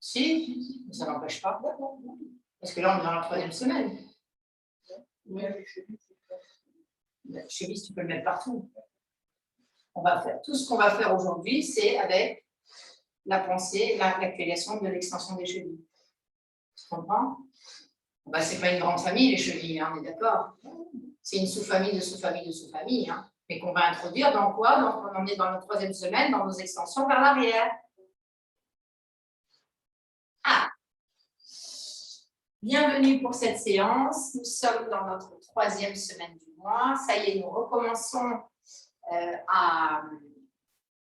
Si, ça n'empêche pas. Parce que là, on est dans la 3e semaine. La cheville, tu peux le mettre partout. On va faire tout ce qu'on va faire aujourd'hui, c'est avec la pensée, l'actualisation de l'extension des chevilles. Tu comprends? C'est pas une grande famille, les chevilles, hein, on est d'accord. C'est une sous-famille de sous-famille de sous-famille, hein, mais qu'on va introduire dans quoi? Donc, on en est dans la 3e semaine, dans nos extensions vers l'arrière. Ah! Bienvenue pour cette séance. Nous sommes dans notre 3e semaine du mois. Ça y est, nous recommençons à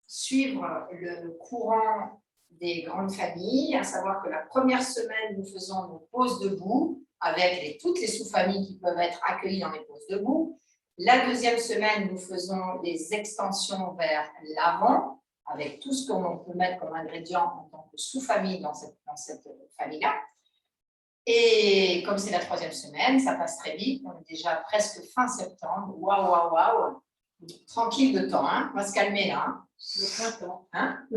suivre le courant des grandes familles, à savoir que la première semaine, nous faisons nos pauses debout avec toutes les sous-familles qui peuvent être accueillies dans les pauses debout. La 2e semaine, nous faisons des extensions vers l'avant avec tout ce qu'on peut mettre comme ingrédient en tant que sous-famille dans cette famille-là. Et comme c'est la 3e semaine, ça passe très vite. On est déjà presque fin septembre. Waouh, waouh, waouh. Tranquille de temps, hein. On va se calmer là. Hein. Le printemps. Hein.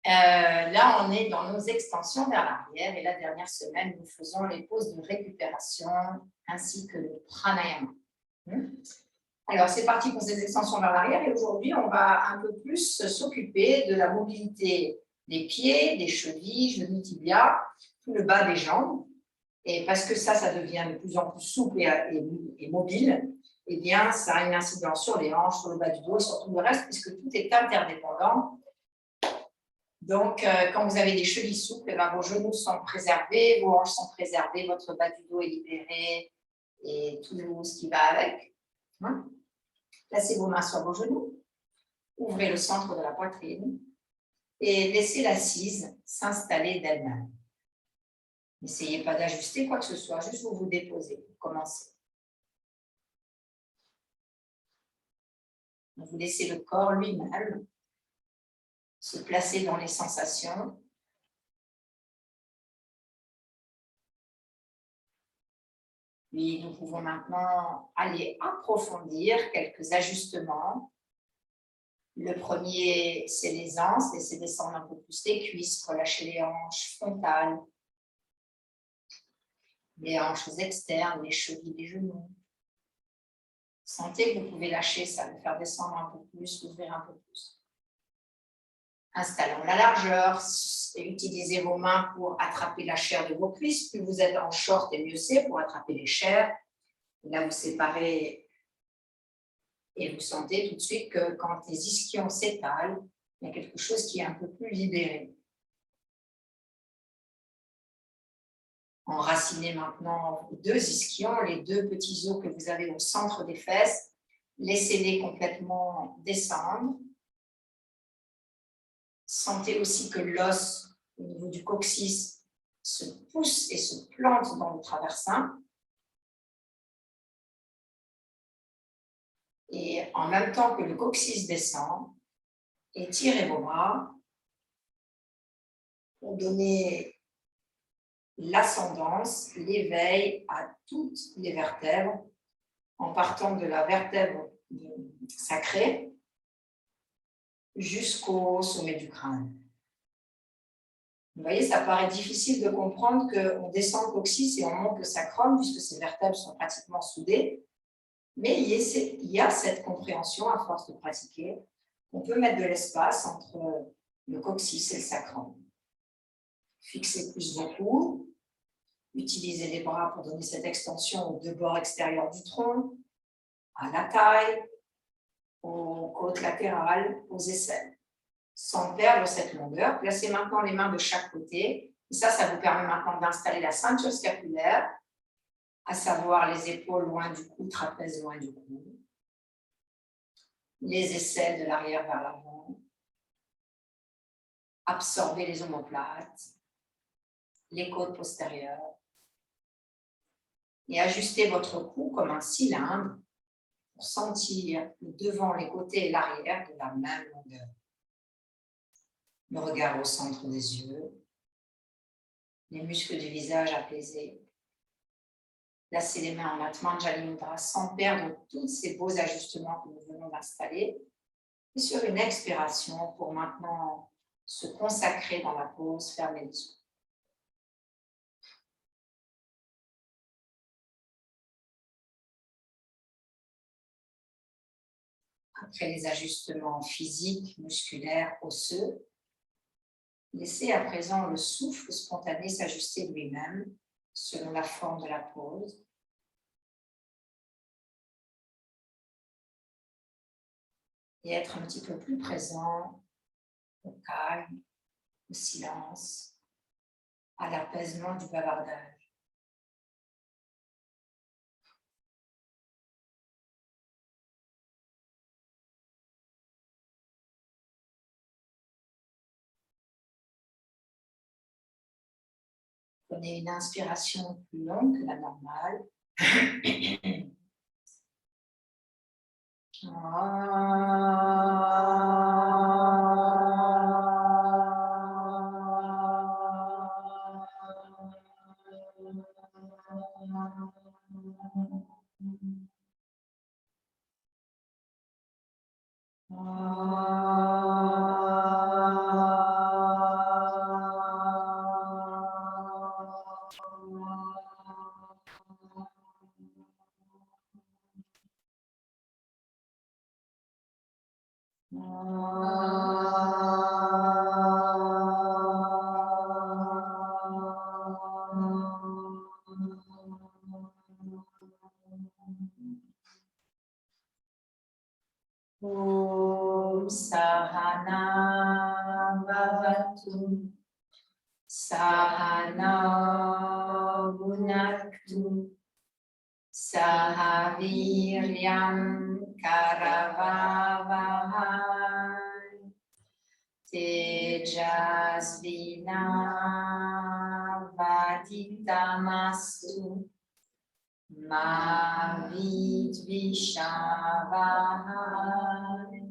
Là, on est dans nos extensions vers l'arrière. Et la dernière semaine, nous faisons les pauses de récupération ainsi que le pranayama. Alors, c'est parti pour ces extensions vers l'arrière. Et aujourd'hui, on va un peu plus s'occuper de la mobilité des pieds, des chevilles, genoux, tibias, tout le bas des jambes. Et parce que ça devient de plus en plus souple et mobile, eh bien, ça a une incidence sur les hanches, sur le bas du dos et sur tout le reste, puisque tout est interdépendant. Donc, quand vous avez des chevilles souples, vos genoux sont préservés, vos hanches sont préservées, votre bas du dos est libéré et tout ce qui va avec. Placez vos mains sur vos genoux, ouvrez le centre de la poitrine et laissez l'assise s'installer d'elle-même. N'essayez pas d'ajuster quoi que ce soit, juste vous déposez pour commencer. Vous laissez le corps lui-même se placer dans les sensations. Puis nous pouvons maintenant aller approfondir quelques ajustements. Le premier, c'est l'aisance, laissez descendre un peu plus les cuisses, relâchez les hanches frontales, les hanches externes, les chevilles, les genoux. Sentez que vous pouvez lâcher ça, le faire descendre un peu plus, ouvrir un peu plus. Installons la largeur et utilisez vos mains pour attraper la chair de vos cuisses. Plus vous êtes en short, et mieux c'est pour attraper les chairs. Et là, vous séparez et vous sentez tout de suite que quand les ischions s'étalent, il y a quelque chose qui est un peu plus libéré. Enracinez maintenant vos 2 ischions, les 2 petits os que vous avez au centre des fesses. Laissez-les complètement descendre. Sentez aussi que l'os au niveau du coccyx se pousse et se plante dans le traversin. Et en même temps que le coccyx descend, étirez vos bras pour donner l'ascendance, l'éveil à toutes les vertèbres, en partant de la vertèbre sacrée jusqu'au sommet du crâne. Vous voyez, ça paraît difficile de comprendre qu'on descend le coccyx et on monte le sacrum, puisque ces vertèbres sont pratiquement soudées. Mais il y a cette compréhension, à force de pratiquer, qu'on peut mettre de l'espace entre le coccyx et le sacrum. Fixez plus vos coudes. Utilisez les bras pour donner cette extension aux 2 bords extérieurs du tronc, à la taille, aux côtes latérales, aux aisselles. Sans perdre cette longueur, placez maintenant les mains de chaque côté. Et ça vous permet maintenant d'installer la ceinture scapulaire, à savoir les épaules loin du cou, trapèze loin du cou, les aisselles de l'arrière vers l'avant. Absorbez les omoplates, les côtes postérieures. Et ajustez votre cou comme un cylindre pour sentir le devant, les côtés et l'arrière de la même longueur. Le regard au centre des yeux, les muscles du visage apaisés. Placez les mains en Atma Anjali Mudra sans perdre tous ces beaux ajustements que nous venons d'installer. Et sur une expiration, pour maintenant se consacrer dans la pause, fermez les yeux. Après les ajustements physiques, musculaires, osseux, laissez à présent le souffle spontané s'ajuster lui-même selon la forme de la pause. Et être un petit peu plus présent au calme, au silence, à l'apaisement du bavardage. Prenez une inspiration plus longue que la normale. Om Sahana Bhavatu Sahana Bhunaktu Sahaviryam Karavavahai Tejasvinavaditamastu Ma vidvishavahai.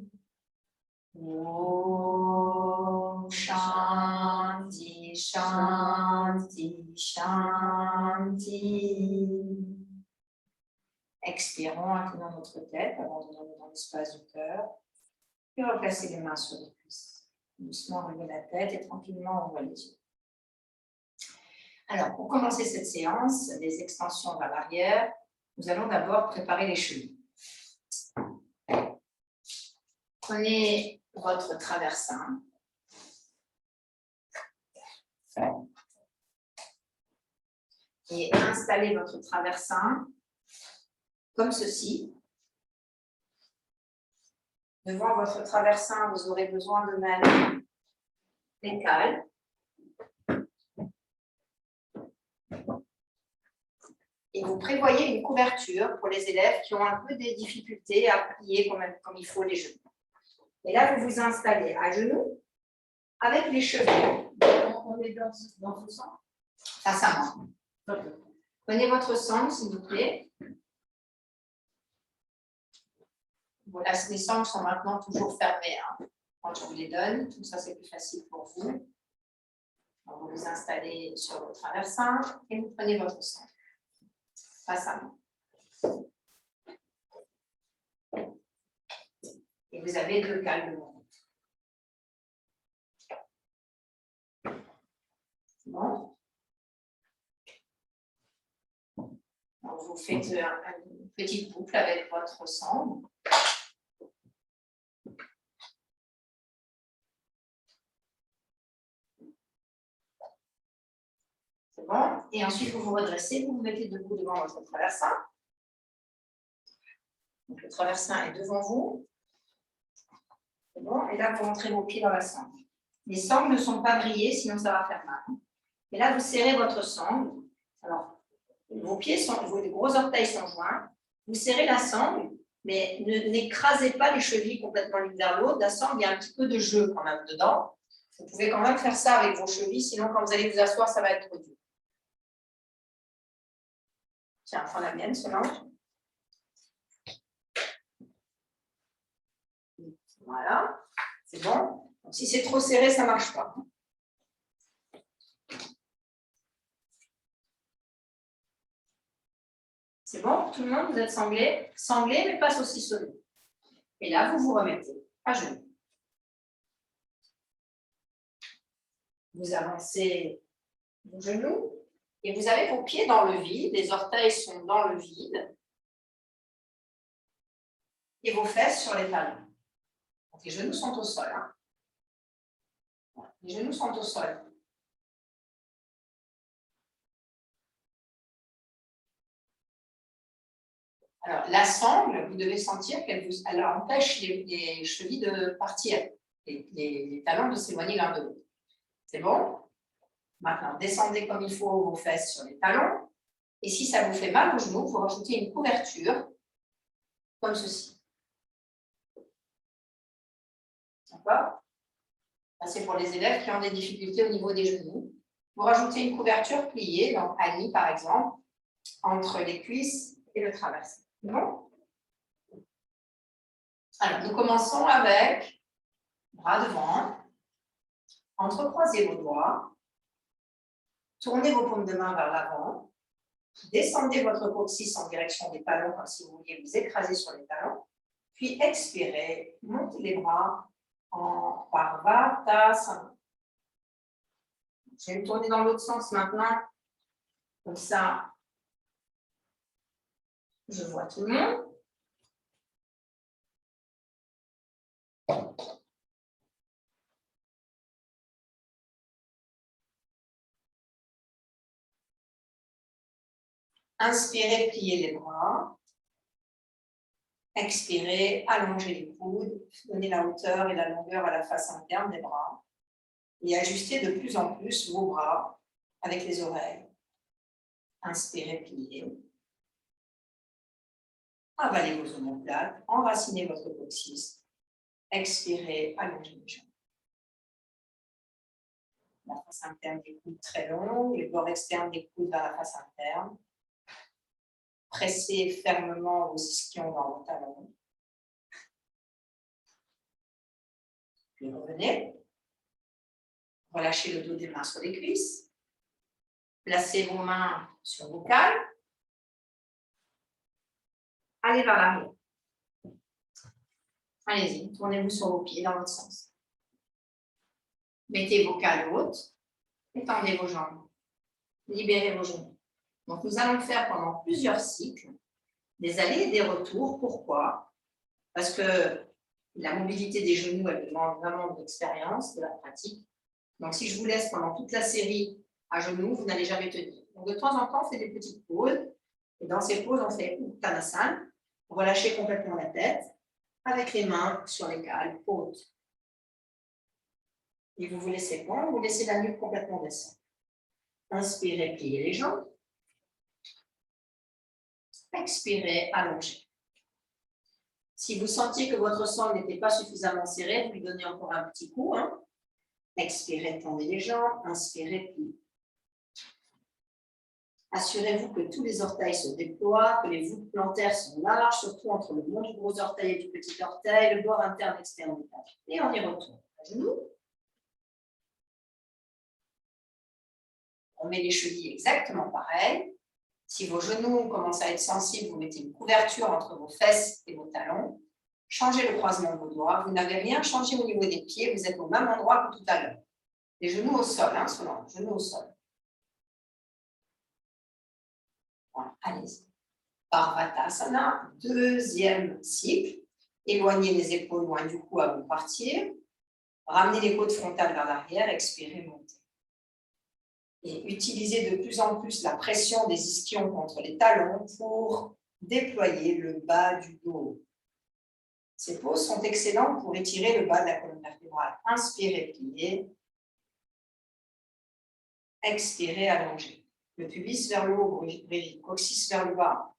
Om Shanti, Shanti, Shanti. Expirons, inclinons notre tête, abandonnons dans l'espace du cœur. Et replacez les mains sur les cuisses. Doucement, relevez la tête et tranquillement, ouvrez les yeux. Alors, pour commencer cette séance, des extensions vers l'arrière, nous allons d'abord préparer les chevilles. Prenez votre traversin. Et installez votre traversin comme ceci. Devant votre traversin, vous aurez besoin de mettre les cales. Et vous prévoyez une couverture pour les élèves qui ont un peu des difficultés à plier comme il faut les genoux. Et là, vous vous installez à genoux avec les chevilles. On est dans ce sens. Face à moi. Prenez votre sangle, s'il vous plaît. Voilà, les sangles sont maintenant toujours fermées. Hein. Quand je vous les donne, tout ça, c'est plus facile pour vous. Donc, vous vous installez sur votre traversin et vous prenez votre sangle. Face à moi. Et vous avez deux cales de montre. Bon. Donc, vous faites une petite boucle avec votre sangle. C'est bon. Et ensuite, vous vous redressez, vous vous mettez debout devant votre traversin. Donc, le traversin est devant vous. C'est bon. Et là, vous rentrez vos pieds dans la sangle. Les sangles ne sont pas brillées, sinon ça va faire mal. Et là, vous serrez votre sangle. Alors, vos pieds vos gros orteils sont joints. Vous serrez la sangle, mais n'écrasez pas les chevilles complètement l'une vers l'autre. La sangle, il y a un petit peu de jeu quand même dedans. Vous pouvez quand même faire ça avec vos chevilles, sinon quand vous allez vous asseoir, ça va être trop dur. Tiens, prends la mienne, Solange. Voilà, c'est bon. Donc, si c'est trop serré, ça ne marche pas. C'est bon, tout le monde, vous êtes sanglé, mais pas saucissonné. Et là, vous vous remettez. à genoux. Vous avancez vos genoux et vous avez vos pieds dans le vide, les orteils sont dans le vide et vos fesses sur les talons. Donc, les genoux sont au sol. Hein. Les genoux sont au sol. Alors, la sangle, vous devez sentir qu'elle empêche les chevilles de partir, les talons de s'éloigner l'un de l'autre. C'est bon? Maintenant, descendez comme il faut vos fesses sur les talons. Et si ça vous fait mal aux genoux, vous rajoutez une couverture comme ceci. D'accord? C'est pour les élèves qui ont des difficultés au niveau des genoux. Vous rajoutez une couverture pliée, donc Annie par exemple, entre les cuisses et le traversier. Bon. Alors, nous commençons avec bras devant, entrecroisez vos doigts, tournez vos paumes de main vers l'avant, descendez votre coccyx en direction des talons comme si vous vouliez vous écraser sur les talons, puis expirez, montez les bras en Parvatasana. Je vais me tourner dans l'autre sens maintenant, comme ça, je vois tout le monde. Inspirez, pliez les bras. Expirez, allongez les coudes, donnez la hauteur et la longueur à la face interne des bras et ajustez de plus en plus vos bras avec les oreilles. Inspirez, pliez. Avalez vos omoplates, enracinez votre coccyx. Expirez, allongez les jambes. La face interne des coudes très longue, les bords externes des coudes vers la face interne. Pressez fermement vos ischions dans vos talons. Puis revenez. Relâchez le dos des mains sur les cuisses. Placez vos mains sur vos cales. Allez vers l'arrière. Allez-y, tournez-vous sur vos pieds dans l'autre sens. Mettez vos cales hautes. Étendez vos jambes. Libérez vos genoux. Donc, nous allons faire pendant plusieurs cycles des allées et des retours. Pourquoi? Parce que la mobilité des genoux, elle demande vraiment de l'expérience, de la pratique. Donc, si je vous laisse pendant toute la série à genoux, vous n'allez jamais tenir. Donc, de temps en temps, on fait des petites pauses. Et dans ces pauses, on fait Uttanasana. On va lâcher complètement la tête avec les mains sur les cales hautes. Et vous vous laissez prendre, vous laissez la nuque complètement descendre. Inspirez, pliez les jambes. Expirez, allongez. Si vous sentiez que votre sangle n'était pas suffisamment serrée, vous lui donnez encore un petit coup. Hein. Expirez, tendez les jambes. Inspirez, pliez. Assurez-vous que tous les orteils se déploient, que les voûtes plantaires sont larges, surtout entre le long du gros orteil et du petit orteil, le bord interne externe du tapis. Et on y retourne. À genoux. On met les chevilles exactement pareil. Si vos genoux commencent à être sensibles, vous mettez une couverture entre vos fesses et vos talons. Changez le croisement de vos doigts. Vous n'avez rien changé au niveau des pieds. Vous êtes au même endroit que tout à l'heure. Les genoux au sol, hein, selon genoux au sol. Voilà, allez-y. Parvatasana, deuxième cycle. Éloignez les épaules loin du cou avant de partir. Ramenez les côtes frontales vers l'arrière. Expirez, montez. Et utilisez de plus en plus la pression des ischions contre les talons pour déployer le bas du dos. Ces poses sont excellentes pour étirer le bas de la colonne vertébrale. Inspirez, pliez. Expirez, allongez. Le pubis vers le haut, le coccyx vers le bas.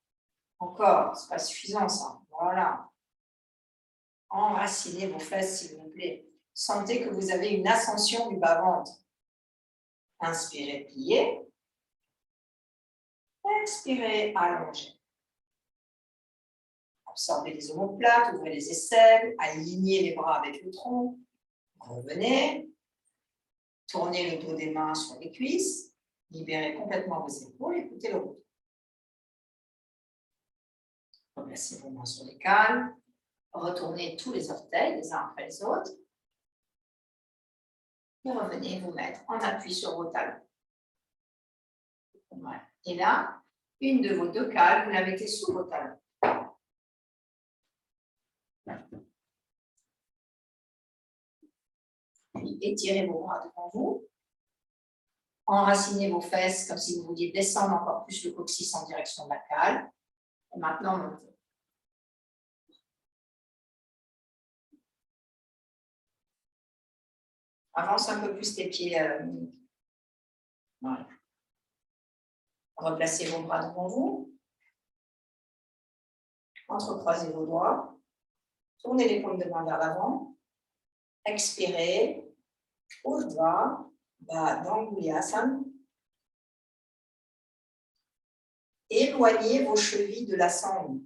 Encore, ce n'est pas suffisant ça. Voilà. Enracinez vos fesses, s'il vous plaît. Sentez que vous avez une ascension du bas-ventre. Inspirez, pliez. Expirez, allongez. Absorbez les omoplates, ouvrez les aisselles, alignez les bras avec le tronc. Revenez. Tournez le dos des mains sur les cuisses. Libérez complètement vos épaules. Écoutez le retour. Replacez vos mains sur les cales. Retournez tous les orteils les uns après les autres. Et revenez vous mettre en appui sur vos talons. Voilà. Et là, une de vos deux cales, vous la mettez sous vos talons. Puis étirez vos bras devant vous. Enracinez vos fesses comme si vous vouliez descendre encore plus le coccyx en direction de la cale. Et maintenant, montez. Avance un peu plus tes pieds. Voilà. Replacez vos bras devant vous. Entrecroisez vos doigts. Tournez les paumes de main vers l'avant. Expirez. Urdhva Dandasana. Éloignez vos chevilles de la sangle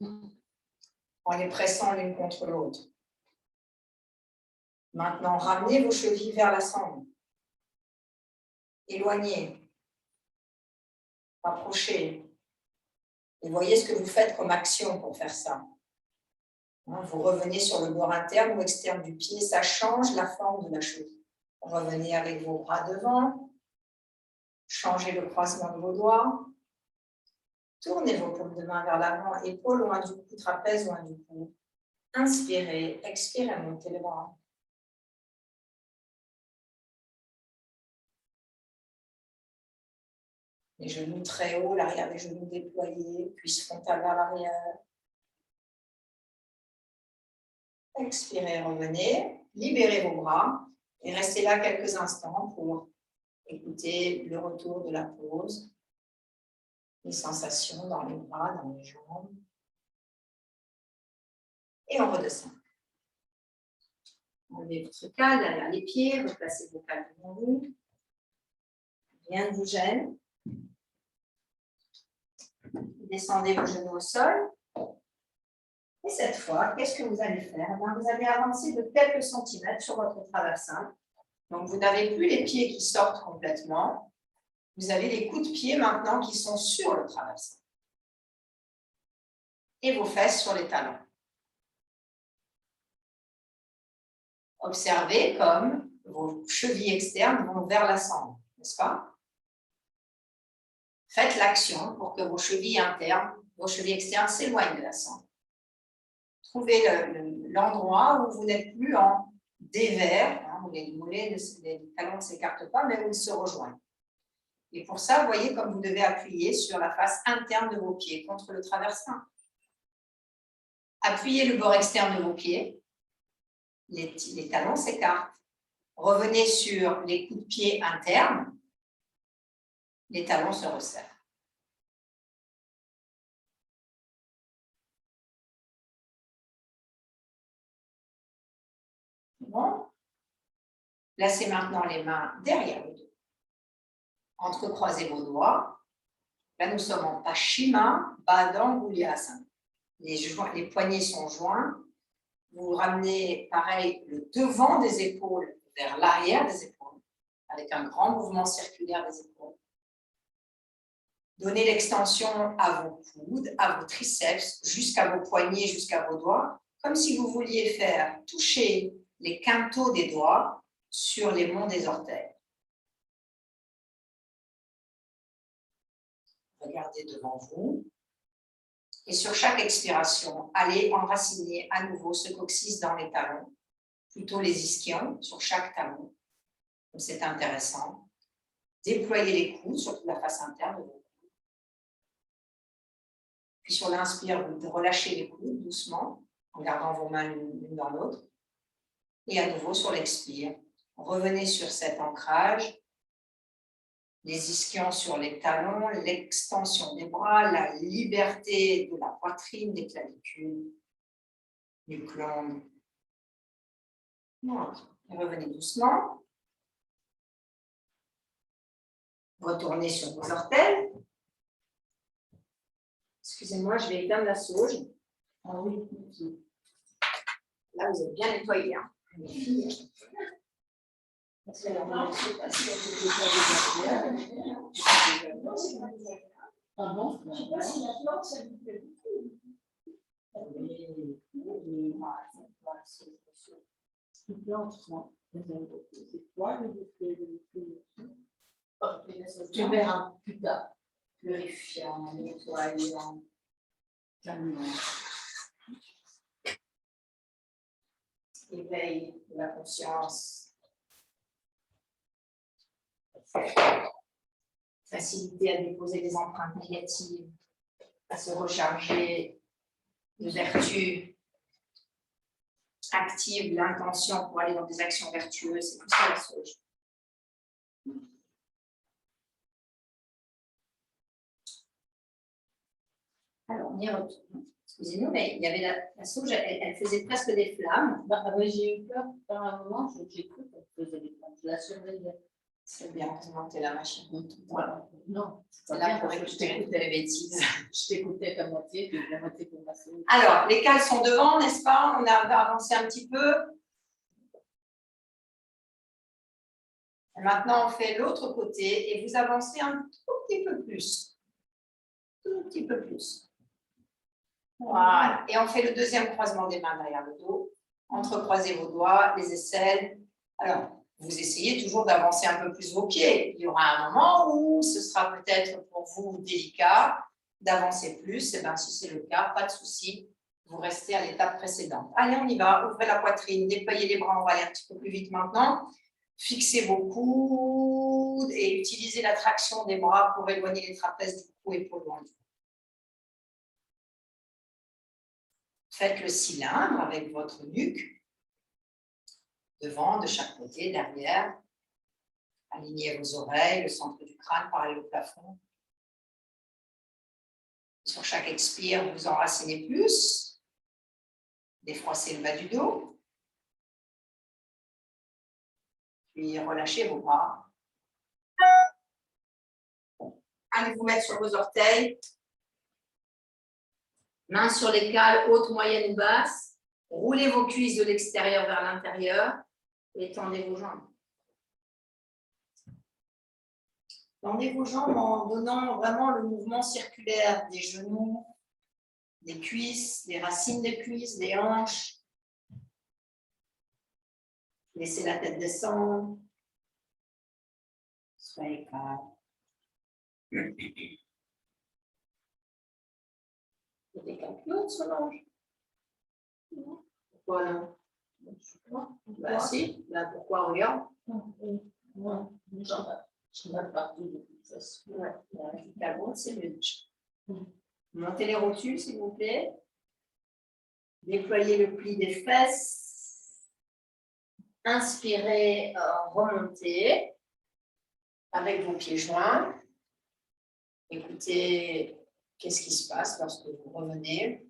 en les pressant l'une contre l'autre. Maintenant, ramenez vos chevilles vers la sangle. Éloignez. Rapprochez. Et voyez ce que vous faites comme action pour faire ça. Vous revenez sur le bord interne ou externe du pied, ça change la forme de la cheville. Revenez avec vos bras devant. Changez le croisement de vos doigts. Tournez vos paumes de main vers l'avant, épaules loin du cou, trapèze loin du cou. Inspirez, expirez, montez les bras. Les genoux très hauts, l'arrière des genoux déployés, cuisse frontale vers l'arrière. Expirez, revenez, libérez vos bras et restez là quelques instants pour écouter le retour de la pause, les sensations dans les bras, dans les jambes. Et on redescend. Enlevez votre cale derrière les pieds, replacez vos cales devant vous. Rien ne vous gêne. Descendez vos genoux au sol. Et cette fois, qu'est-ce que vous allez faire? Vous allez avancer de quelques centimètres sur votre traversin. Donc, vous n'avez plus les pieds qui sortent complètement. Vous avez les coups de pied maintenant qui sont sur le traversin. Et vos fesses sur les talons. Observez comme vos chevilles externes vont vers la sangle, n'est-ce pas? Faites l'action pour que vos chevilles internes, vos chevilles externes s'éloignent de la sangle. Trouvez l'endroit où vous n'êtes plus en dévers, où les talons ne s'écartent pas, mais où ils se rejoignent. Et pour ça, vous voyez comme vous devez appuyer sur la face interne de vos pieds contre le traversin. Appuyez le bord externe de vos pieds, les talons s'écartent. Revenez sur les coups de pied internes, les talons se resserrent. Bon. Placez maintenant les mains derrière le dos. Entrecroisez vos doigts. Là, nous sommes en Paschimma Baddha Angulyasana. Les poignets sont joints. Vous ramenez, pareil, le devant des épaules vers l'arrière des épaules, avec un grand mouvement circulaire des épaules. Donnez l'extension à vos coudes, à vos triceps, jusqu'à vos poignets, jusqu'à vos doigts, comme si vous vouliez faire toucher les quintaux des doigts sur les monts des orteils. Regardez devant vous. Et sur chaque expiration, allez enraciner à nouveau ce coccyx dans les talons, plutôt les ischions sur chaque talon. C'est intéressant. Déployez les coudes, surtout la face interne de vos coudes. Puis sur l'inspire, vous relâchez les coudes doucement, en gardant vos mains l'une dans l'autre. Et à nouveau sur l'expire, revenez sur cet ancrage. Les ischions sur les talons, l'extension des bras, la liberté de la poitrine, des clavicules, nuque longue. Revenez doucement. Retournez sur vos orteils. Excusez-moi, je vais éteindre la sauge. Ah oui. Là, vous êtes bien nettoyés. Hein. Les filles. Ah bon? Je ne sais pas si la forme, ça vous plaît beaucoup. Tu verras plus tard. Purifiant, nettoyant, calmant. Éveil de la conscience. Facilité à déposer des empreintes négatives, à se recharger de vertu. Active l'intention pour aller dans des actions vertueuses. C'est tout ça la sauge. Alors, on y retourne. Excusez-nous, mais il y avait la sauge, elle faisait presque des flammes. J'ai eu peur par un moment, j'ai cru qu'elle faisait des flammes. Je la surveillais. C'est bien de monter la machine. Voilà. Non, c'est là pour récupérer toutes les bêtises. Je t'écoutais ta moitié, puis la moitié pour ma sauge. Alors, les cales sont devant, n'est-ce pas? On a avancé un petit peu. Et maintenant, on fait l'autre côté et vous avancez un tout petit peu plus. Tout petit peu plus. Voilà. Et on fait le deuxième croisement des mains derrière le dos. Entrecroisez vos doigts, les aisselles. Alors, vous essayez toujours d'avancer un peu plus vos pieds. Il y aura un moment où ce sera peut-être pour vous délicat d'avancer plus. Et bien, si c'est le cas, pas de souci. Vous restez à l'étape précédente. Allez, on y va. Ouvrez la poitrine, déployez les bras. On va aller un petit peu plus vite maintenant. Fixez vos coudes et utilisez la traction des bras pour éloigner les trapèzes du cou et pour loin. Faites le cylindre avec votre nuque. Devant, de chaque côté, derrière. Alignez vos oreilles, le centre du crâne parallèle au plafond. Sur chaque expire, vous enracinez plus. Défroissez le bas du dos. Puis relâchez vos bras. Allez vous mettre sur vos orteils. Mains sur les cales, hautes, moyennes ou basses. Roulez vos cuisses de l'extérieur vers l'intérieur. Et tendez vos jambes. Tendez vos jambes en donnant vraiment le mouvement circulaire des genoux, des cuisses, des racines des cuisses, des hanches. Laissez la tête descendre. Soyez calme. Il y a des calculs sur l'ange. Pourquoi non? Bah si, là pourquoi regarde? Ouais, je vais partout de toute façon. Ouais, c'est mieux. Montez les rotules, s'il vous plaît. Déployez le pli des fesses. Inspirez, remontez avec vos pieds joints. Écoutez, qu'est-ce qui se passe lorsque vous revenez.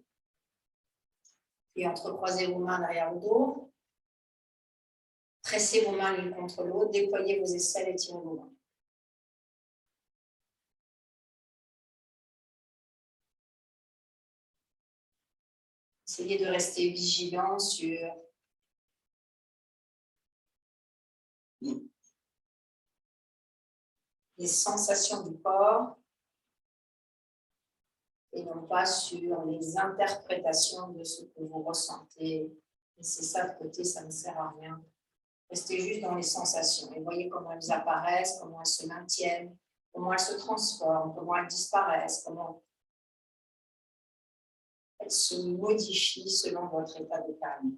Et entrecroisez vos mains derrière le dos. Pressez vos mains l'une contre l'autre. Déployez vos aisselles et tirez vos mains. Essayez de rester vigilant sur les sensations du corps et non pas sur les interprétations de ce que vous ressentez. Et c'est ça de côté, ça ne sert à rien. Restez juste dans les sensations et voyez comment elles apparaissent, comment elles se maintiennent, comment elles se transforment, comment elles disparaissent, comment elles se modifient selon votre état de calme.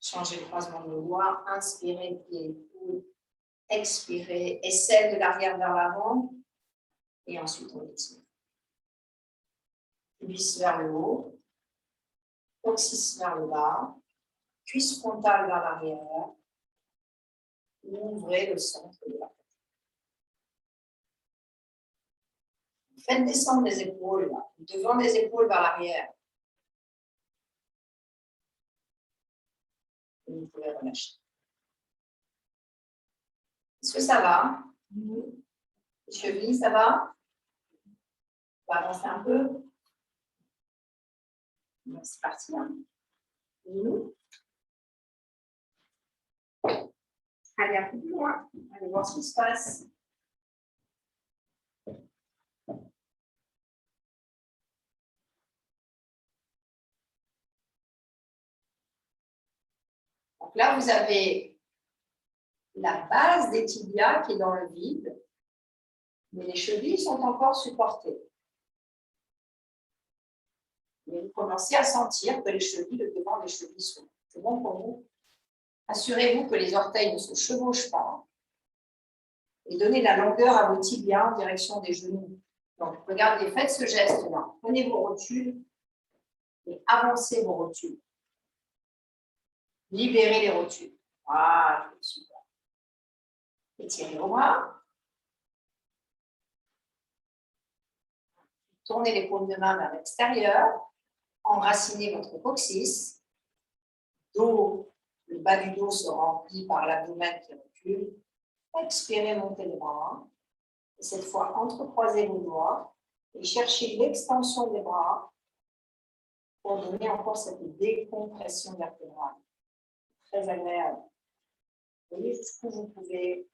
Changez le croisement de doigts, inspirez, pieds et coudes, expirez, aisselle de l'arrière vers l'avant et ensuite on expire. Cuisse vers le haut, coccyx vers le bas, cuisse frontale vers l'arrière, ouvrez le centre de la tête. Faites descendre les épaules, là, devant les épaules vers l'arrière. Vous pouvez relâcher. Est-ce que ça va? Les chevilles, ça va? On va avancer un peu. C'est parti. Hein. Allez, un peu plus loin. Allez voir ce qui se passe. Donc là, vous avez la base des tibias qui est dans le vide, mais les chevilles sont encore supportées. Et vous commencez à sentir que les chevilles, le devant des chevilles sont. C'est bon pour vous? Assurez-vous que les orteils ne se chevauchent pas. Et donnez la longueur à vos tibias en direction des genoux. Donc, regardez, faites ce geste-là. Prenez vos rotules et avancez vos rotules. Libérez les rotules. Voilà, super. Étirez vos bras. Tournez les paumes de main vers l'extérieur. Enracinez votre coccyx. Dos, le bas du dos se remplit par l'abdomen qui recule. Expirez, montez les bras. Et cette fois, entrecroisez vos doigts et cherchez l'extension des bras pour donner encore cette décompression vertébrale. Très agréable. Vous voyez jusqu'où vous pouvez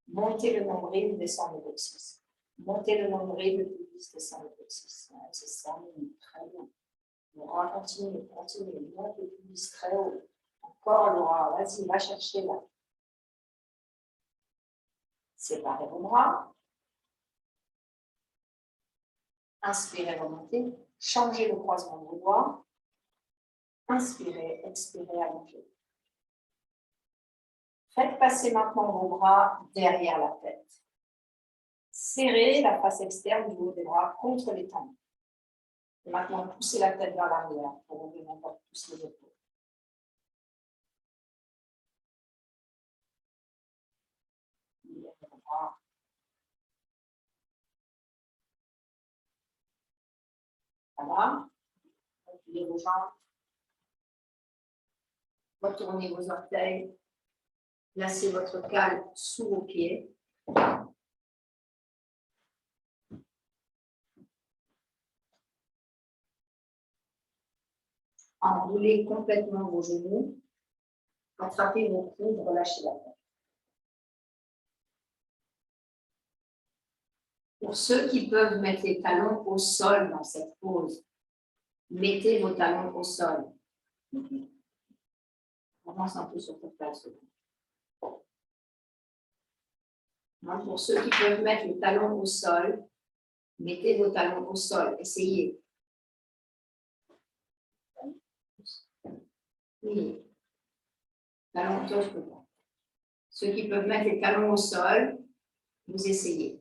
monter le nombril, descendre le coccyx. Monter le nombril, le pubis, descendre le coccyx. Ouais, c'est ça, très bien. Laura, continue, continue. Monte le pubis très haut. Encore, Laura, vas-y, va chercher là. Séparez vos bras. Inspirez, remontez. Changez le croisement de vos doigts. Inspirez, expirez, allongez. Faites passer maintenant vos bras derrière la tête. Serrez la face externe du haut des bras contre les tendons. Et maintenant, poussez la tête vers l'arrière pour ouvrir encore plus les épaules. Voilà. Reculez vos jambes. Retournez vos orteils. Placez votre cale sous vos pieds. Enroulez complètement vos genoux. Attrapez vos coudes, relâchez la tête. Pour ceux qui peuvent mettre les talons au sol dans cette pose, mettez vos talons au sol. Avance un peu sur cette place. Pour ceux qui peuvent mettre les talons au sol, mettez vos talons au sol. Essayez. Oui. Talons au sol, je peux pas. Ceux qui peuvent mettre les talons au sol, vous essayez.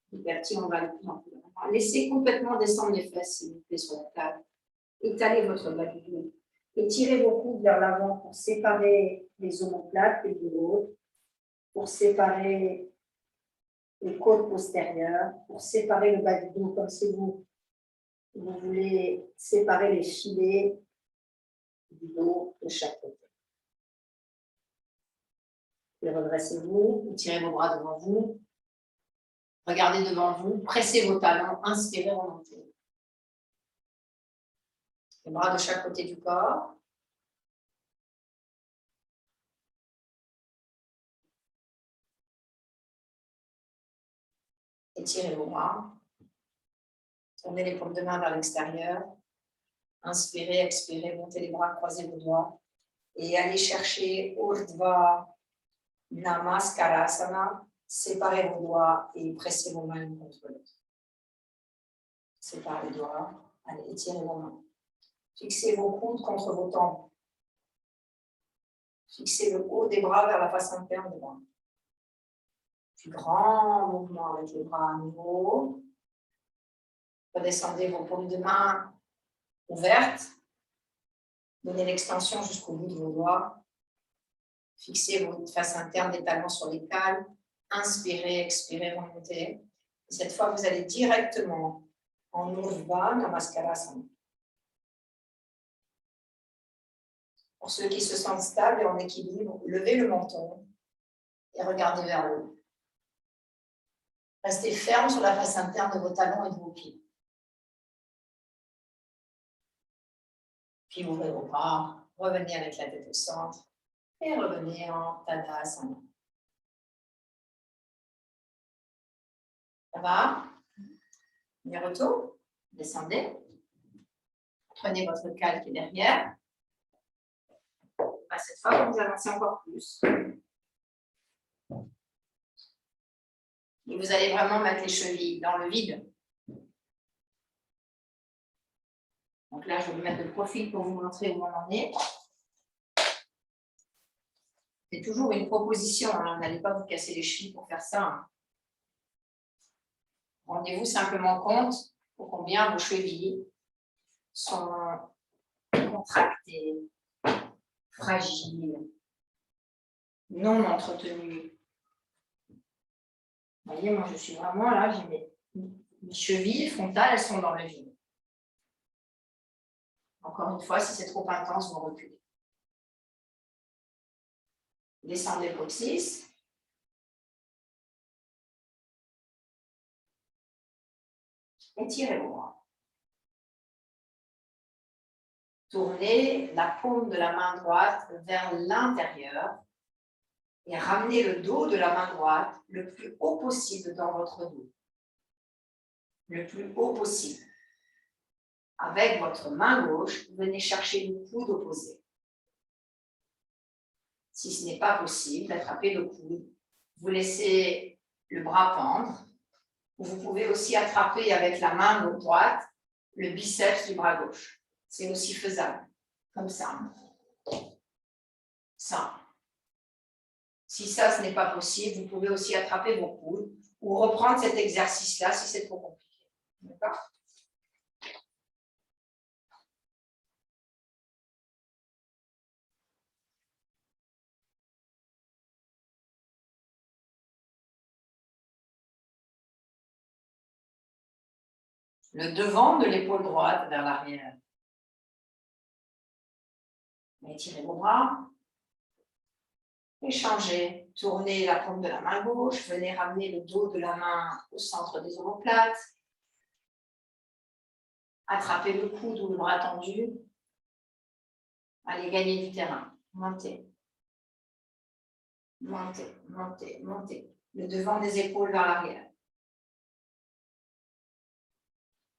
Petit à petit, on va le plus en plus. Laissez complètement descendre les fesses, s'il vous plaît, sur la table. Étalez votre bas du dos. Étirez vos coudes vers l'avant pour séparer les omoplates et du haut, pour séparer les côtes postérieures, pour séparer le bas du dos, comme si vous voulez séparer les filets du dos de chaque côté. Et redressez-vous, tirez vos bras devant vous, regardez devant vous, pressez vos talons, inspirez, remontez. Les bras de chaque côté du corps. Étirez vos bras. Tournez les paumes de main vers l'extérieur. Inspirez, expirez, montez les bras, croisez vos doigts. Et allez chercher Urdhva Namaskarasana. Séparez vos doigts et pressez vos mains l'une contre l'autre. Séparez les doigts. Allez, étirez vos mains. Fixez vos coudes contre vos tempes. Fixez le haut des bras vers la face interne des bras. Puis grand mouvement avec les bras à nouveau. Redescendez vos paumes de main ouvertes. Donnez l'extension jusqu'au bout de vos doigts. Fixez votre face interne des talons sur les cales. Inspirez, expirez, remontez. Et cette fois, vous allez directement en Urdhva Namaskarasana. Pour ceux qui se sentent stables et en équilibre, levez le menton et regardez vers le haut. Restez ferme sur la face interne de vos talons et de vos pieds. Puis ouvrez vos bras, revenez avec la tête au centre et revenez en Tadasana. Ça va? Demi-retour, descendez. Prenez votre cale qui est derrière. Après cette fois, vous avancez encore plus. Et vous allez vraiment mettre les chevilles dans le vide. Donc là, je vais vous mettre le profil pour vous montrer où on en est. C'est toujours une proposition, hein. N'allez pas vous casser les chevilles pour faire ça. Hein. Rendez-vous simplement compte pour combien vos chevilles sont contractées, fragiles, non entretenues. Vous voyez, moi, je suis vraiment là, j'ai mes chevilles frontales, elles sont dans le vide. Encore une fois, si c'est trop intense, vous reculez. Descendez le coccyx. Étirez vos bras. Tournez la paume de la main droite vers l'intérieur et ramenez le dos de la main droite le plus haut possible dans votre dos. Le plus haut possible. Avec votre main gauche, venez chercher le coude opposé. Si ce n'est pas possible d'attraper le coude, vous laissez le bras pendre. Vous pouvez aussi attraper avec la main droite le biceps du bras gauche. C'est aussi faisable, comme ça. Ça. Si ça, ce n'est pas possible, vous pouvez aussi attraper vos coudes ou reprendre cet exercice-là si c'est trop compliqué. D'accord ? Le devant de l'épaule droite vers l'arrière. Étirez vos bras. Échangez. Tournez la paume de la main gauche. Venez ramener le dos de la main au centre des omoplates. Attrapez le coude ou le bras tendu. Allez gagner du terrain. Montez. Montez, montez, montez. Le devant des épaules vers l'arrière.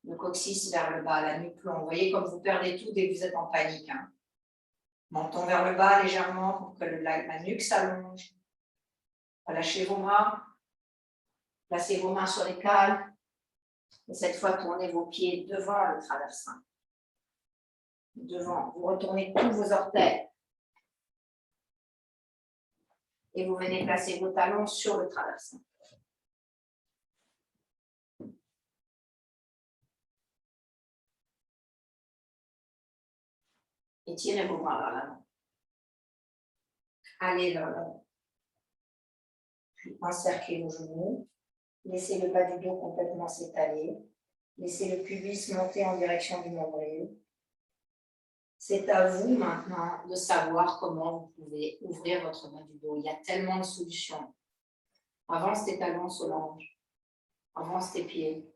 Le coccyx vers le bas, la nuque plomb. Vous voyez comme vous perdez tout dès que vous êtes en panique. Hein. Menton vers le bas légèrement pour que la nuque s'allonge. Relâchez vos bras. Placez vos mains sur les cales. Et cette fois, tournez vos pieds devant le traversin. Devant. Vous retournez tous vos orteils. Et vous venez placer vos talons sur le traversin. Étirez vos bras vers l'avant. Allez vers l'avant. Puis encerclez vos genoux. Laissez le bas du dos complètement s'étaler. Laissez le pubis monter en direction du nombril. C'est à vous maintenant de savoir comment vous pouvez ouvrir votre bas du dos. Il y a tellement de solutions. Avance tes talons, Solange. Avance tes pieds.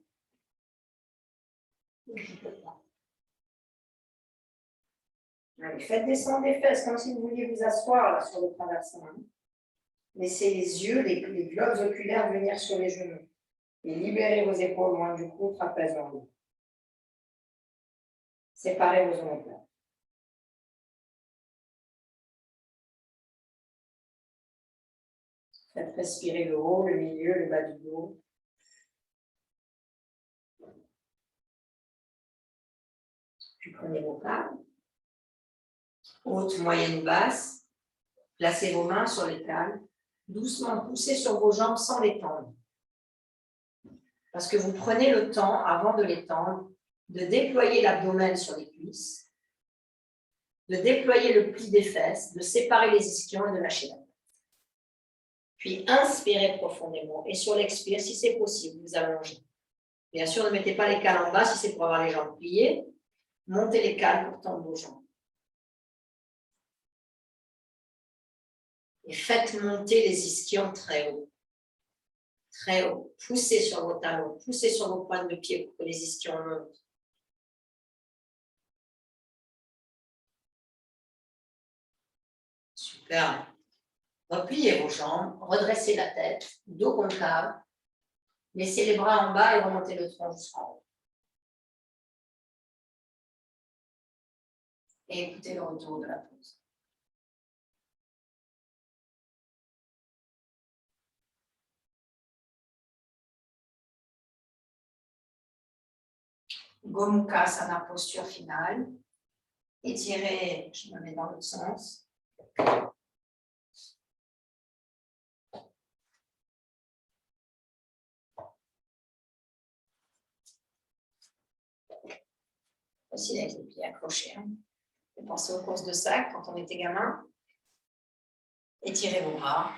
Allez, faites descendre les fesses comme si vous vouliez vous asseoir là, sur le traversin. Laissez les yeux, les globes oculaires venir sur les genoux. Et libérez vos épaules loin du cou, trapèze en haut. Séparez vos omoplates. Faites respirer le haut, le milieu, le bas du dos. Puis prenez vos cales. Haute, moyenne ou basse. Placez vos mains sur les cales. Doucement, poussez sur vos jambes sans les tendre. Parce que vous prenez le temps, avant de les tendre, de déployer l'abdomen sur les cuisses, de déployer le pli des fesses, de séparer les ischions et de lâcher la tête. Puis inspirez profondément et sur l'expire, si c'est possible, vous allongez. Bien sûr, ne mettez pas les cales en bas si c'est pour avoir les jambes pliées. Montez les cales pour tendre vos jambes. Et faites monter les ischions très haut. Très haut. Poussez sur vos talons, poussez sur vos pointes de pied pour que les ischions montent. Super. Repliez vos jambes, redressez la tête, dos concave. Laissez les bras en bas et remontez le tronc jusqu'en haut. Et écoutez le retour de la pause. Gomukhasana, posture finale. Étirez, je me mets dans l'autre sens. Facile avec les pieds accrochés. Hein. Pensez aux courses de sac quand on était gamin. Étirez vos bras.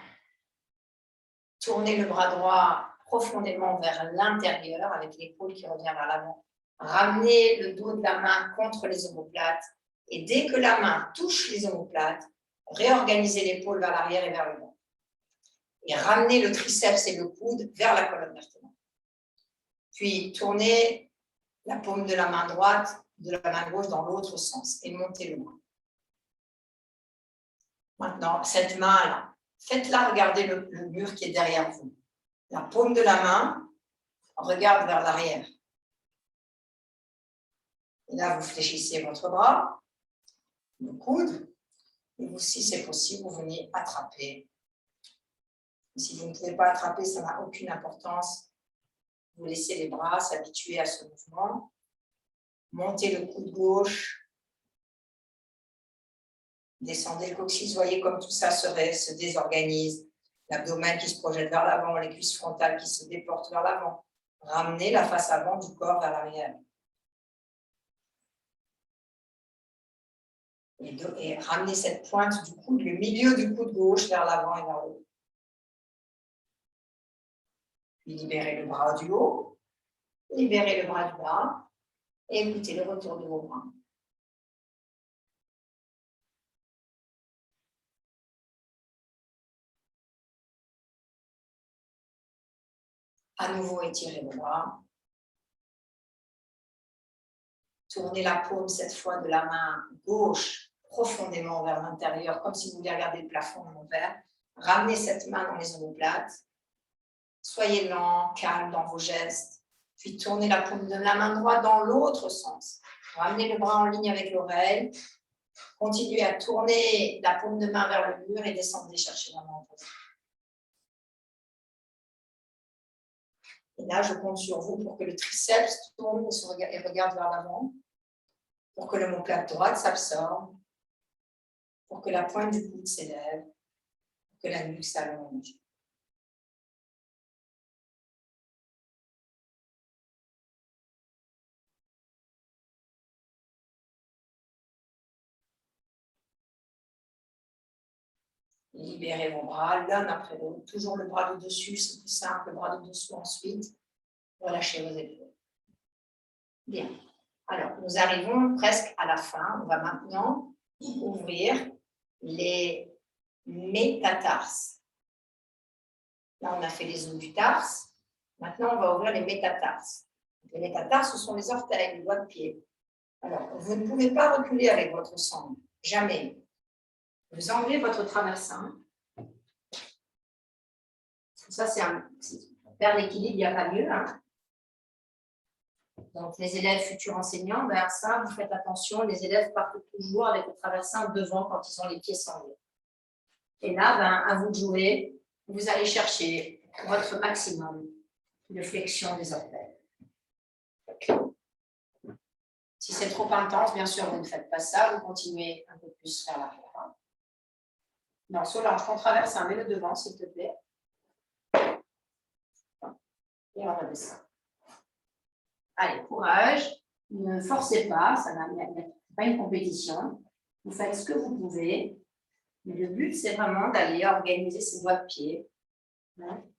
Tournez le bras droit profondément vers l'intérieur avec l'épaule qui revient vers l'avant. Ramenez le dos de la main contre les omoplates. Et dès que la main touche les omoplates, réorganisez l'épaule vers l'arrière et vers le bas. Et ramenez le triceps et le coude vers la colonne vertébrale. Puis tournez la paume de la main droite, de la main gauche dans l'autre sens et montez le bras. Maintenant, cette main-là, faites-la regarder le mur qui est derrière vous. La paume de la main regarde vers l'arrière. Et là, vous fléchissez votre bras, le coude, et vous, si c'est possible, vous venez attraper. Et si vous ne pouvez pas attraper, ça n'a aucune importance. Vous laissez les bras s'habituer à ce mouvement. Montez le coude gauche. Descendez le coccyx. Voyez comme tout ça se désorganise. L'abdomen qui se projette vers l'avant, les cuisses frontales qui se déportent vers l'avant. Ramenez la face avant du corps vers l'arrière. Et ramenez cette pointe du coude, le milieu du coude gauche vers l'avant et vers le haut. Puis libérez le bras du haut, libérez le bras du bas et écoutez le retour de vos bras. À nouveau, étirez vos bras. Tournez la paume cette fois de la main gauche profondément vers l'intérieur, comme si vous vouliez regarder le plafond en envers. Ramenez cette main dans les omoplates. Soyez lent, calme dans vos gestes. Puis tournez la paume de la main droite dans l'autre sens. Ramenez le bras en ligne avec l'oreille. Continuez à tourner la paume de main vers le mur et descendez chercher la main en position. Et là, je compte sur vous pour que le triceps tourne et regarde vers l'avant, pour que l'omoplate droite s'absorbe, pour que la pointe du coude s'élève, pour que la nuque s'allonge. Libérez vos bras l'un après l'autre. Toujours le bras de dessus, c'est plus simple. Le bras de dessous ensuite. Relâchez vos épaules. Bien. Alors, nous arrivons presque à la fin. On va maintenant ouvrir les métatarses. Là, on a fait les os du tarse. Maintenant, on va ouvrir les métatarses. Les métatarses, ce sont les orteils, les doigts de pied. Alors, vous ne pouvez pas reculer avec votre sangle. Jamais. Vous enlevez votre traversin. Ça, pour perdre l'équilibre, il n'y a pas mieux. Hein. Donc, les élèves futurs enseignants, ben ça, vous faites attention. Les élèves partent toujours avec le traversin devant quand ils ont les pieds sanglés. Et là, ben, à vous de jouer. Vous allez chercher votre maximum de flexion des orteils. Si c'est trop intense, bien sûr, vous ne faites pas ça. Vous continuez un peu plus vers l'arrière. Non, Solange, ton traversin, mets-le devant, s'il te plaît. Et on redescend. Allez, courage. Ne forcez pas, ça n'est pas une compétition. Vous faites ce que vous pouvez. Mais le but, c'est vraiment d'aller organiser ses doigts de pied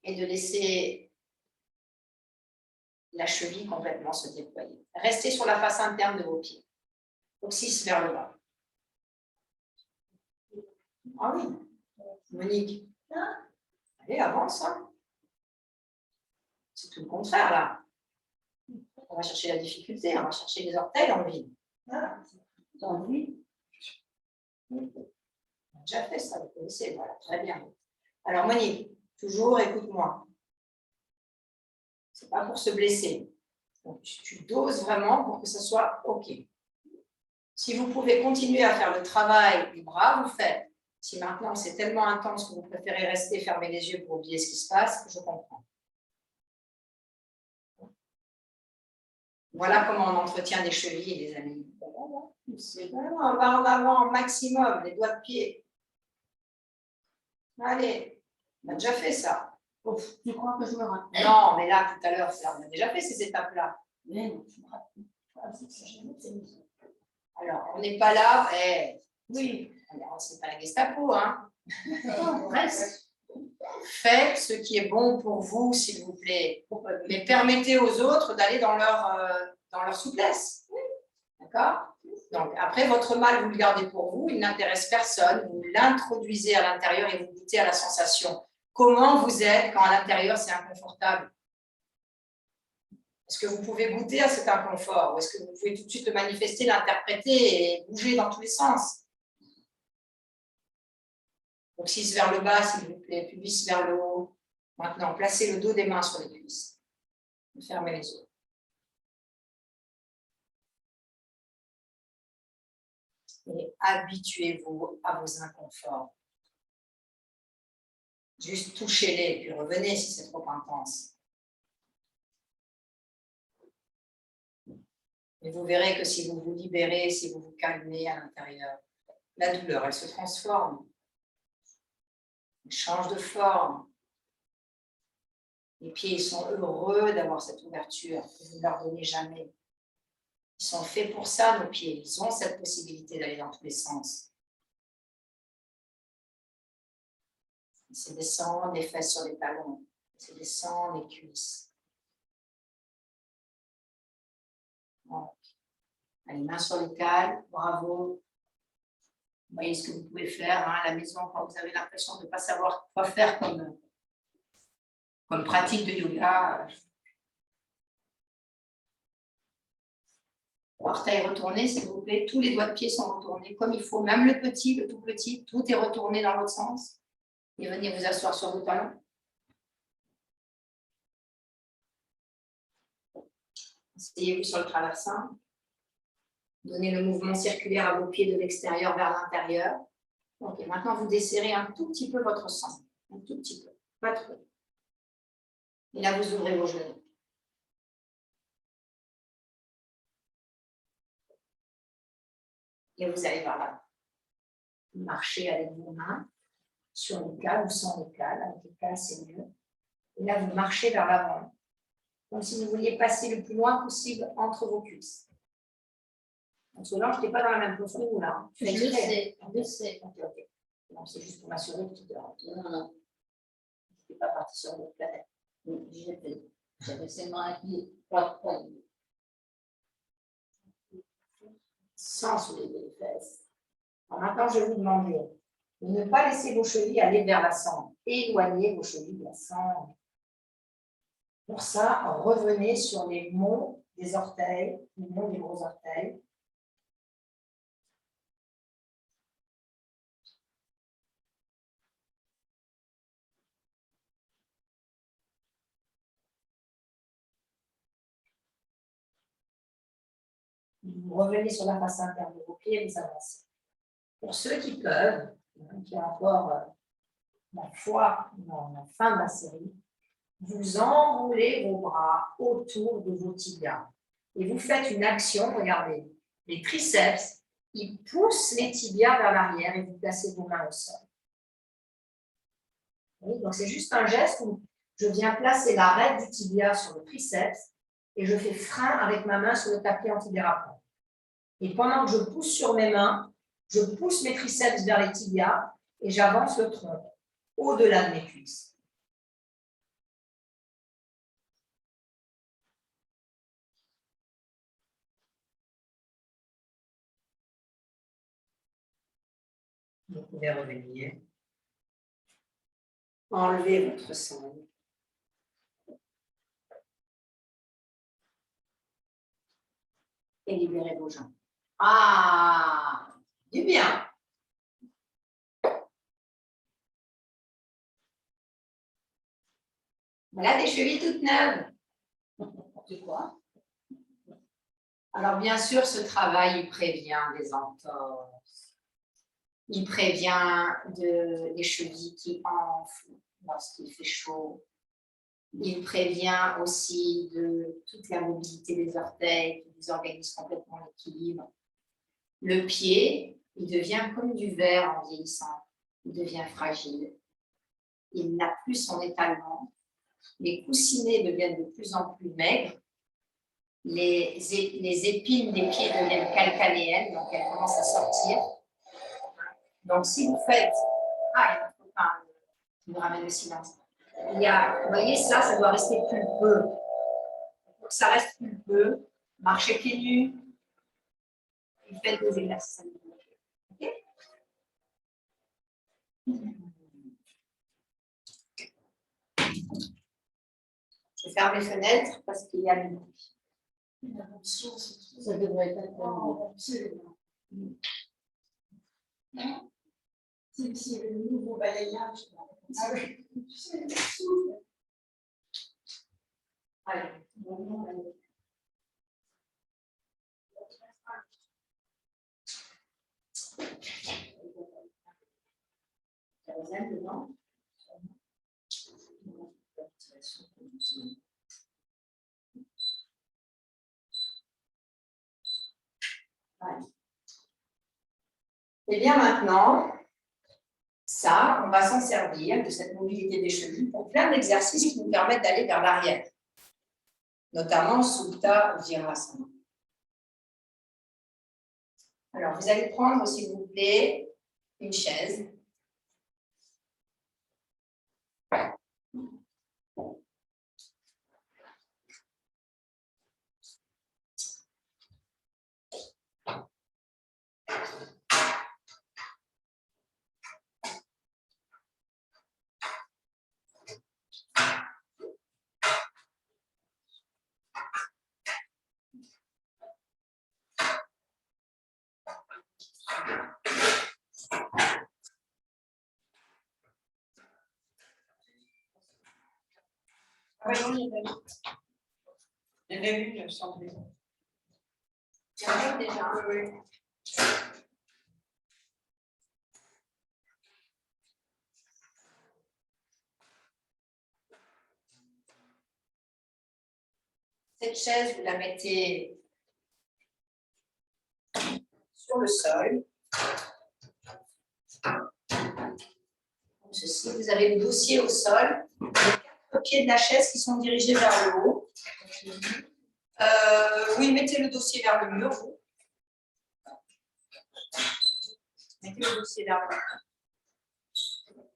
et de laisser la cheville complètement se déployer. Restez sur la face interne de vos pieds. Coccyx vers le bas. Ah oui, Monique. Allez, avance. Hein. C'est tout le contraire, là. On va chercher la difficulté, on va chercher les orteils en vide. Dans lui. On a déjà fait ça, vous connaissez, voilà, très bien. Alors, Monique, toujours écoute-moi. Ce n'est pas pour se blesser. Donc, tu doses vraiment pour que ce soit OK. Si vous pouvez continuer à faire le travail du bras, vous faites. Si maintenant c'est tellement intense que vous préférez rester fermer les yeux pour oublier ce qui se passe, je comprends. Voilà comment on entretient des chevilles, les amis. On va en avant maximum, les doigts de pied. Allez, on a déjà fait ça. Ouf, tu crois que je me rappelle? Non, mais là, tout à l'heure, on a déjà fait ces étapes-là. Mais non, je me rappelle. Alors, on n'est pas là. Oui. C'est pas la Gestapo, hein. Non, reste. Faites ce qui est bon pour vous, s'il vous plaît. Mais permettez aux autres d'aller dans leur souplesse. D'accord? Donc, après, votre mal, vous le gardez pour vous, il n'intéresse personne. Vous l'introduisez à l'intérieur et vous goûtez à la sensation. Comment vous êtes quand à l'intérieur, c'est inconfortable? Est-ce que vous pouvez goûter à cet inconfort? Ou est-ce que vous pouvez tout de suite le manifester, l'interpréter et bouger dans tous les sens? Donc, 6 vers le bas, s'il vous plaît, pubis vers le haut. Maintenant, placez le dos des mains sur les cuisses. Fermez les yeux. Et habituez-vous à vos inconforts. Juste touchez-les, puis revenez si c'est trop intense. Et vous verrez que si vous vous libérez, si vous vous calmez à l'intérieur, la douleur, elle se transforme. Elle change de forme. Les pieds, ils sont heureux d'avoir cette ouverture que vous ne leur donnez jamais. Ils sont faits pour ça, nos pieds. Ils ont cette possibilité d'aller dans tous les sens. C'est descendre les fesses sur les talons. C'est descendre les cuisses. Donc, allez, mains sur les cales. Bravo. Vous voyez ce que vous pouvez faire à la maison quand vous avez l'impression de ne pas savoir quoi faire comme pratique de yoga. Orteils retournés, s'il vous plaît. Tous les doigts de pied sont retournés comme il faut. Même le petit, le tout petit, tout est retourné dans l'autre sens. Et venez vous asseoir sur vos talons. Asseyez-vous sur le traversin. Donnez le mouvement circulaire à vos pieds de l'extérieur vers l'intérieur. Ok, maintenant vous desserrez un tout petit peu votre sang. Un tout petit peu, pas trop. Et là, vous ouvrez vos genoux. Et vous allez vers là. Marchez avec vos mains sur les cales ou sans les cales. Avec les cales, c'est mieux. Et là, vous marchez vers l'avant. Comme si vous vouliez passer le plus loin possible entre vos cuisses. Donc, Solange, je n'étais pas dans la même posture là. Je sais, je sais. Ok. Non, c'est juste pour m'assurer que tu te rends. Non. Je n'étais pas partie sur votre planète. J'avais seulement un pied, pas de poing. Sans soulever les fesses. Alors maintenant, je vais vous demander de ne pas laisser vos chevilles aller vers la cendre. Éloignez vos chevilles de la cendre. Pour ça, revenez sur les monts des orteils, les monts des gros orteils. Vous revenez sur la face interne de vos pieds et vous avancez. Pour ceux qui peuvent, qui ont encore la foi dans la fin de la série, vous enroulez vos bras autour de vos tibias. Et vous faites une action, regardez, les triceps, ils poussent les tibias vers l'arrière et vous placez vos mains au sol. Oui, donc c'est juste un geste où je viens placer l'arête du tibia sur le triceps et je fais frein avec ma main sur le tapis antidérapant. Et pendant que je pousse sur mes mains, je pousse mes triceps vers les tibias et j'avance le tronc au-delà de mes cuisses. Vous pouvez revenir. Enlevez votre sang. Et libérez vos jambes. Ah, du bien. Voilà des chevilles toutes neuves. Tu crois? Alors, bien sûr, ce travail, il prévient des entorses. Il prévient des chevilles qui enflent lorsqu'il fait chaud. Il prévient aussi de toute la mobilité des orteils, qui désorganise complètement l'équilibre. Le pied, il devient comme du verre en vieillissant. Il devient fragile. Il n'a plus son étalement. Les coussinets deviennent de plus en plus maigres. Les épines des pieds deviennent calcanéennes, donc elles commencent à sortir. Donc, si vous faites... Ah, il y a un copain qui nous ramène le silence. Il y a, vous voyez, ça doit rester pulpeux. Pour que ça reste pulpeux, marchez pieds nus et faites des exercices. Okay? Je ferme les fenêtres parce qu'il y a du bruit. Ça devrait être absolument. C'est le nouveau balayage. Ah oui. Allez. Dedans. Et bien maintenant, ça, on va s'en servir de cette mobilité des chevilles pour plein d'exercices qui nous permettent d'aller vers l'arrière, notamment Supta Virasana. Alors, vous allez prendre, s'il vous plaît, une chaise. Oui, il y avait une, il me semblait. Il y en a déjà. Oui. Cette chaise, vous la mettez sur le sol. Comme ceci, vous avez le dossier au sol. Les 4 pieds de la chaise qui sont dirigés vers le haut. Oui, mettez le dossier vers le mur, vous. Mettez le dossier vers le mur.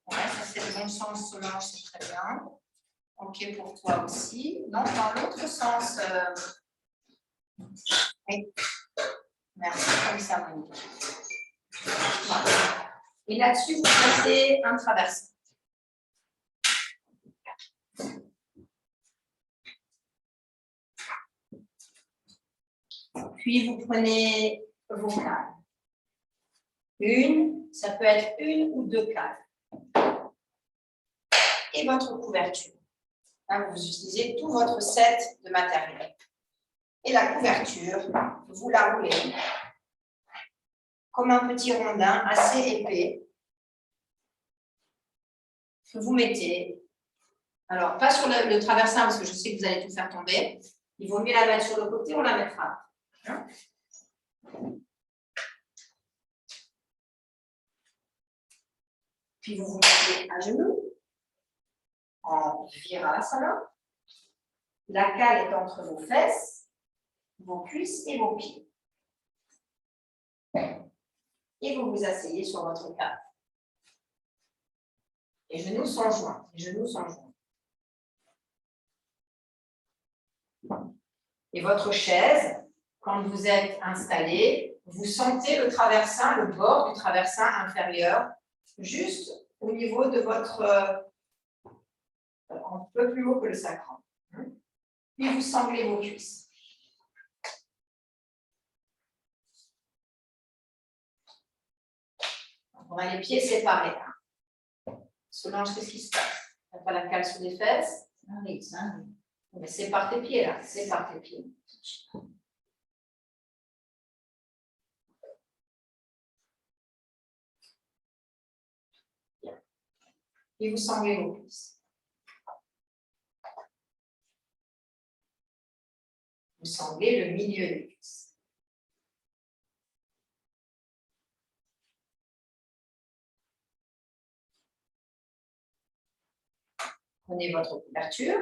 Ouais, ça c'est le bon sens, Solange, c'est très bien. Ok pour toi aussi. Non, dans l'autre sens. Oui. Merci, comme ça, Monique. Voilà. Et là-dessus, vous placez un traversin. Puis vous prenez vos cales. Ça peut être une ou 2 cales. Et votre couverture. Là, vous utilisez tout votre set de matériel. Et la couverture, vous la roulez comme un petit rondin assez épais. Vous mettez, alors pas sur le traversin parce que je sais que vous allez tout faire tomber. Il vaut mieux la mettre sur le côté, on la mettra. Hein? Puis vous vous mettez à genoux, en virasana. La cale est entre vos fesses, vos cuisses et vos pieds. Et vous vous asseyez sur votre cale. Les genoux sont joints. Les genoux sont joints. Et votre chaise, quand vous êtes installé, vous sentez le traversin, le bord du traversin inférieur, juste au niveau de votre... un peu plus haut que le sacrum. Puis vous sanglez vos cuisses. On a les pieds séparés. Solange, qu'est-ce qui se passe? Tu n'as pas la cale sous les fesses? Oui, ça, oui. Mais c'est par tes pieds, là. C'est par tes pieds. Et vous sanglez vos cuisses. Vous semblez le milieu des cuisses. Prenez votre couverture.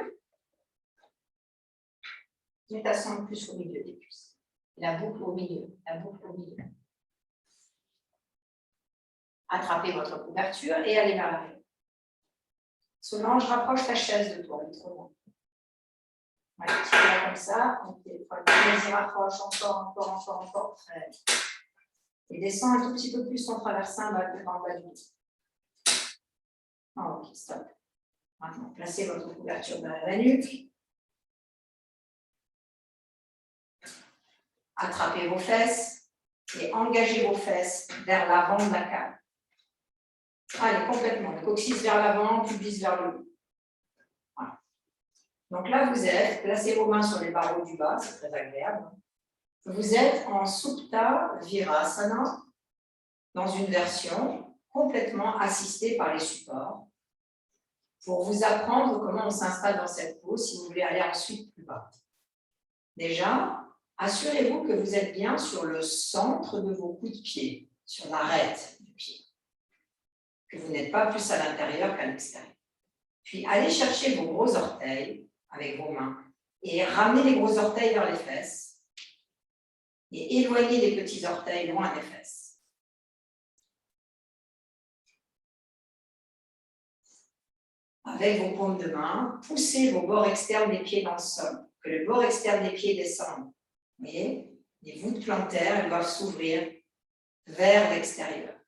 Méditation plus au milieu des cuisses. La boucle au milieu, la boucle au milieu. Attrapez votre couverture et allez vers l'arrière. Solange, rapproche ta chaise de toi, elle est trop loin. Voilà, tire-la comme ça. Vas-y, rapproche, encore. Très bien. Et descends un tout petit peu plus ton traversin en bas du dos. Ok, stop. Maintenant, placez votre couverture derrière la nuque. Attrapez vos fesses et engagez vos fesses vers l'avant de la cage. Allez, complètement. Le coccyx vers l'avant, pubis vers le haut. Voilà. Donc là, vous êtes, placez vos mains sur les barreaux du bas, c'est très agréable. Vous êtes en Supta Virasana, dans une version complètement assistée par les supports, pour vous apprendre comment on s'installe dans cette pose si vous voulez aller ensuite plus bas. Déjà, assurez-vous que vous êtes bien sur le centre de vos coups de pied, sur l'arête du pied, que vous n'êtes pas plus à l'intérieur qu'à l'extérieur. Puis allez chercher vos gros orteils avec vos mains et ramenez les gros orteils vers les fesses et éloignez les petits orteils loin des fesses. Avec vos paumes de main, poussez vos bords externes des pieds dans le sol, que le bord externe des pieds descende. Vous voyez, les voûtes plantaires elles doivent s'ouvrir vers l'extérieur.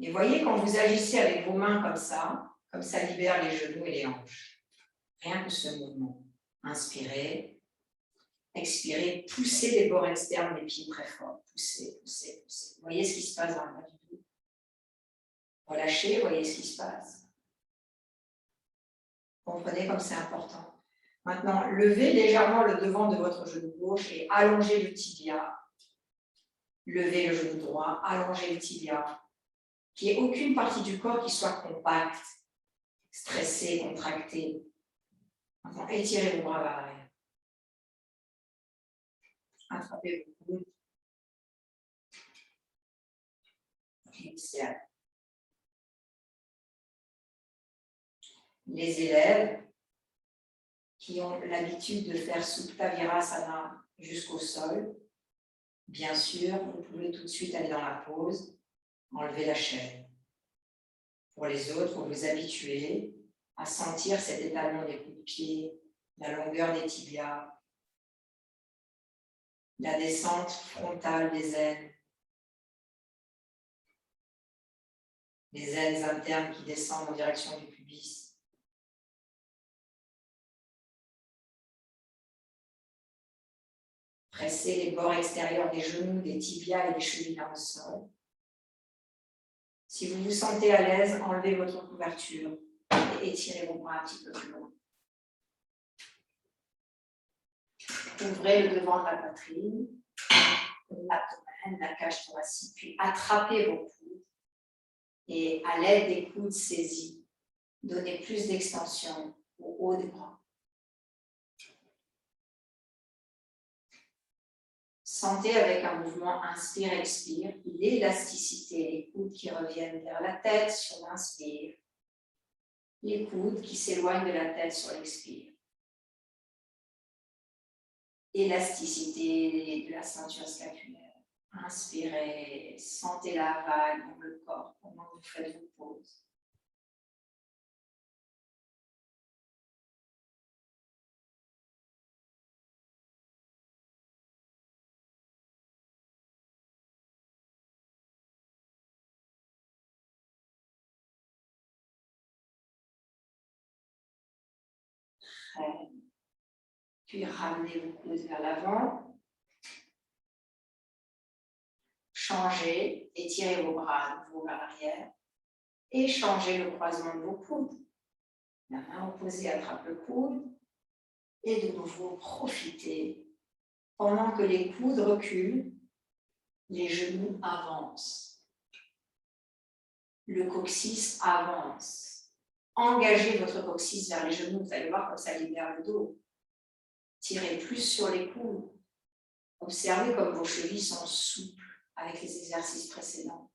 Et voyez, quand vous agissez avec vos mains comme ça libère les genoux et les hanches. Rien que ce mouvement. Inspirez, expirez, poussez les bords externes des pieds très fort. Poussez. Vous voyez ce qui se passe dans le bas du dos. Relâchez, voyez ce qui se passe. Comprenez comme c'est important. Maintenant, levez légèrement le devant de votre genou gauche et allongez le tibia. Levez le genou droit, allongez le tibia. Qu'il n'y ait aucune partie du corps qui soit compacte, stressée, contractée. Maintenant, étirez vos bras vers l'arrière. Attrapez vos coudes. Initial. Les élèves qui ont l'habitude de faire Supta Virasana jusqu'au sol, bien sûr, vous pouvez tout de suite aller dans la pause, enlever la chaîne. Pour les autres, vous vous habituez à sentir cet étalement des coups de pied, la longueur des tibias, la descente frontale des aines, les aines internes qui descendent en direction du pubis. Pressez les bords extérieurs des genoux, des tibias et des chevilles dans le sol. Si vous vous sentez à l'aise, enlevez votre couverture et étirez vos bras un petit peu plus loin. Ouvrez le devant de la poitrine, l'abdomen, la cage thoracique, puis attrapez vos coudes et à l'aide des coudes saisis, donnez plus d'extension au haut des bras. Sentez avec un mouvement inspire-expire l'élasticité, les coudes qui reviennent vers la tête sur l'inspire, les coudes qui s'éloignent de la tête sur l'expire. Élasticité de la ceinture scapulaire. Inspirez, sentez la vague dans le corps pendant que vous faites vos pauses. Puis ramenez vos coudes vers l'avant. Changez, étirez vos bras à nouveau vers l'arrière. Et changez le croisement de vos coudes. La main opposée attrape le coude. Et de nouveau, profitez. Pendant que les coudes reculent, les genoux avancent. Le coccyx avance. Engagez votre coccyx vers les genoux. Vous allez voir comme ça libère le dos. Tirez plus sur les coudes. Observez comme vos chevilles sont souples avec les exercices précédents.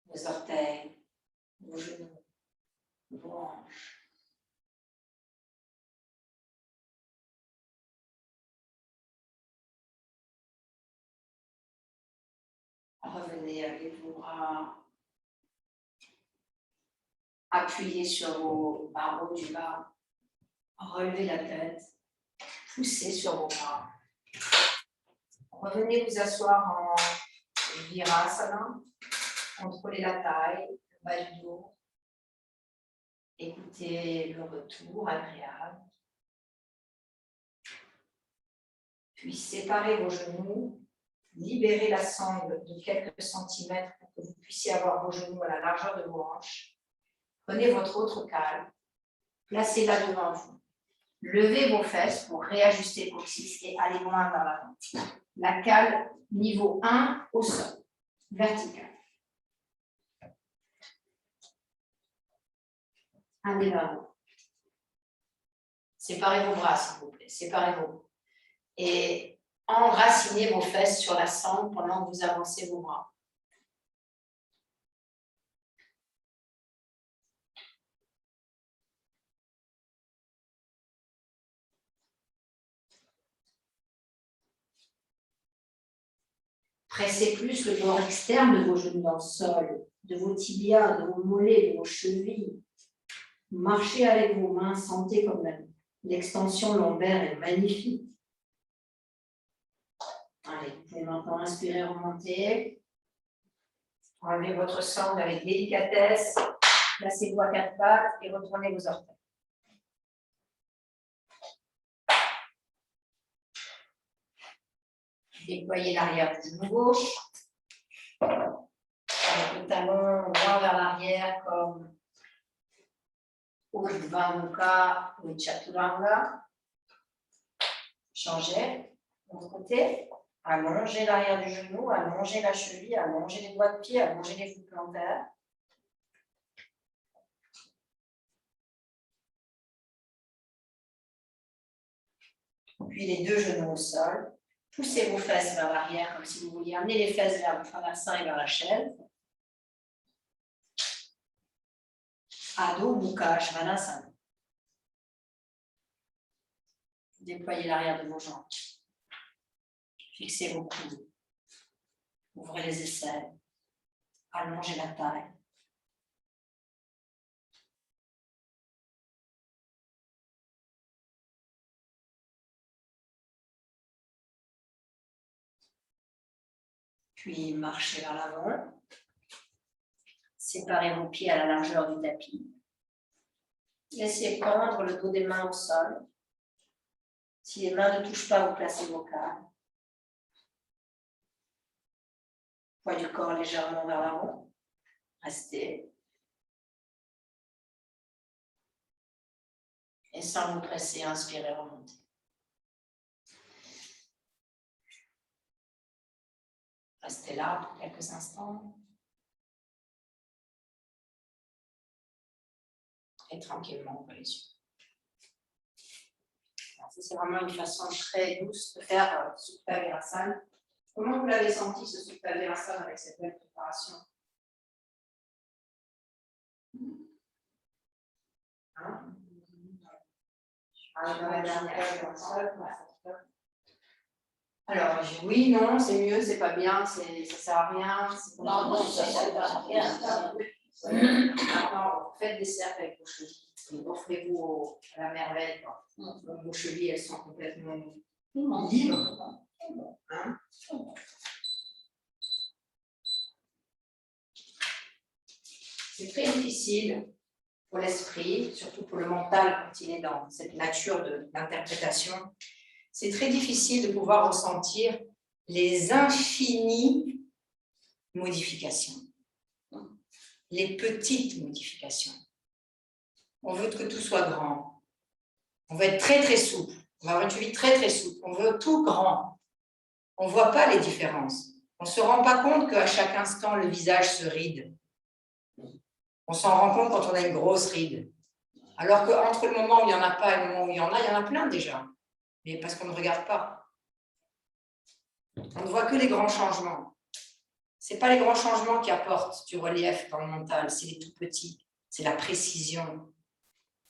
Vos orteils, vos genoux, vos hanches. Revenez avec vos bras appuyés sur vos barreaux du bas. Relevez la tête. Poussez sur vos bras. Revenez vous asseoir en virasana. Contrôlez la taille, le bas du dos. Écoutez le retour agréable. Puis séparez vos genoux. Libérez la sangle de quelques centimètres pour que vous puissiez avoir vos genoux à la largeur de vos hanches. Prenez votre autre cale. Placez-la devant vous. Levez vos fesses pour réajuster le coccyx et aller loin vers l'avant. La cale niveau 1 au sol, vertical. Allez vers l'avant. Séparez vos bras, s'il vous plaît. Séparez-vous. Et enracinez vos fesses sur la sangle pendant que vous avancez vos bras. Pressez plus le bord externe de vos genoux dans le sol, de vos tibias, de vos mollets, de vos chevilles. Marchez avec vos mains, sentez comme l'extension lombaire est magnifique. Allez, vous pouvez maintenant inspirer, remonter. Enlevez votre sangle avec délicatesse. Placez-vous à quatre pattes et retournez vos orteils. Déployez l'arrière du genou gauche. Avec le talon droit vers l'arrière comme Urdhva Mukha ou Chaturanga. Changez. De l'autre côté. Allongez l'arrière du genou, allongez la cheville, allongez les doigts de pied, allongez les coudes plantaires. Puis les deux genoux au sol. Poussez vos fesses vers l'arrière comme si vous vouliez amener les fesses vers le traversin et vers la chaise. Adho Mukha Svanasana. Déployez l'arrière de vos jambes. Fixez vos coudes. Ouvrez les aisselles. Allongez la taille. Puis marchez vers l'avant. Séparez vos pieds à la largeur du tapis. Laissez pendre le dos des mains au sol. Si les mains ne touchent pas, vous placez vos calmes. Poids du corps légèrement vers l'avant. Restez. Et sans vous presser, inspirez, remontez. Restez là pour quelques instants. Et tranquillement, ouvrez les yeux. C'est vraiment une façon très douce de faire Supta Virasana. Comment vous l'avez senti, ce Supta Virasana, avec cette belle préparation? Hein? Alors, oui, non, c'est mieux, c'est pas bien, ça sert à rien. Non, ça sert à rien. Maintenant, faites des cercles avec vos chevilles. Offrez-vous à la merveille. Vos chevilles, elles sont complètement libres. Hein? C'est très difficile pour l'esprit, surtout pour le mental quand il est dans cette nature d'interprétation. C'est très difficile de pouvoir ressentir les infinies modifications, les petites modifications. On veut que tout soit grand. On veut être très très souple. On va avoir une cheville très très souple. On veut tout grand. On ne voit pas les différences. On ne se rend pas compte qu'à chaque instant, le visage se ride. On s'en rend compte quand on a une grosse ride. Alors qu'entre le moment où il n'y en a pas et le moment où il y en a plein déjà. mais parce qu'on ne regarde pas. On ne voit que les grands changements. Ce n'est pas les grands changements qui apportent du relief dans le mental, c'est les tout petits, c'est la précision.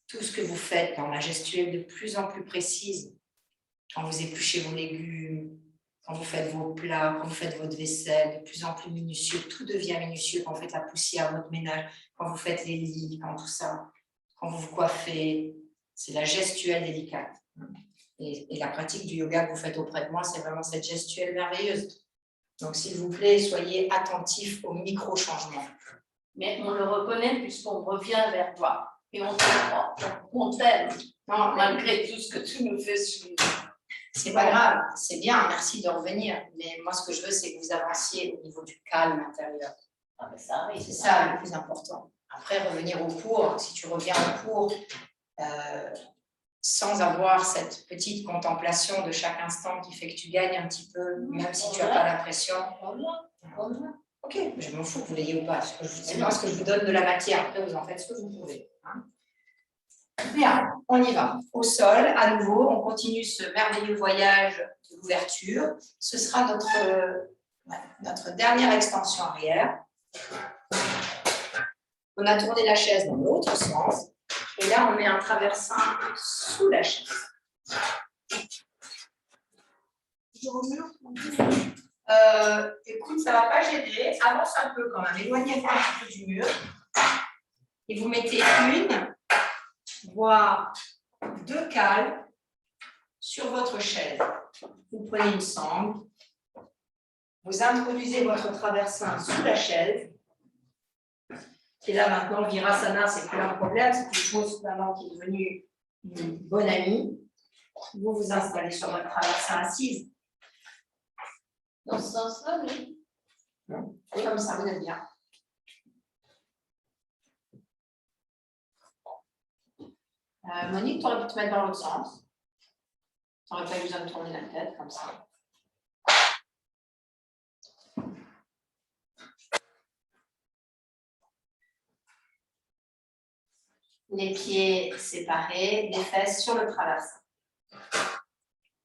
Tout ce que vous faites dans la gestuelle de plus en plus précise, quand vous épluchez vos légumes, quand vous faites vos plats, quand vous faites votre vaisselle, de plus en plus minutieux, tout devient minutieux quand vous faites la poussière, votre ménage, quand vous faites les lits, quand tout ça, quand vous vous coiffez, c'est la gestuelle délicate. Et la pratique du yoga que vous faites auprès de moi, c'est vraiment cette gestuelle merveilleuse. Donc, s'il vous plaît, soyez attentifs aux micro-changements. Mais on le reconnaît puisqu'on revient vers toi. Et on te croit, on t'aime, malgré tout ce que tu nous fais subir. C'est pas grave, c'est bien, merci de revenir. Mais moi, ce que je veux, c'est que vous avanciez au niveau du calme intérieur. Ah ben ça, oui, C'est ça le plus important. Après, revenir au cours, si tu reviens au cours sans avoir cette petite contemplation de chaque instant qui fait que tu gagnes un petit peu, même si tu n'as pas l'impression. Ok, je m'en fous que vous l'ayez ou pas. C'est moi ce que je vous donne de la matière. Après, vous en faites ce que vous pouvez. Hein. Bien, on y va. Au sol, à nouveau, on continue ce merveilleux voyage de l'ouverture. Ce sera notre dernière extension arrière. On a tourné la chaise dans l'autre sens. Et là, on met un traversin sous la chaise. Écoute, ça ne va pas gêner. Avance un peu quand même. Éloignez-vous un petit peu du mur. Et vous mettez une, voire deux cales sur votre chaise. Vous prenez une sangle. Vous introduisez votre traversin sous la chaise. Et là, maintenant, le Virasana, c'est plus un problème. C'est une chose vraiment qui est devenue une bonne amie. Vous vous installez sur votre traversin assise. Dans ce sens-là, oui. Et comme ça, vous êtes bien. Monique, tu aurais pu te mettre dans l'autre sens. Tu n'aurais pas eu besoin de tourner la tête comme ça. Les pieds séparés, les fesses sur le traversin.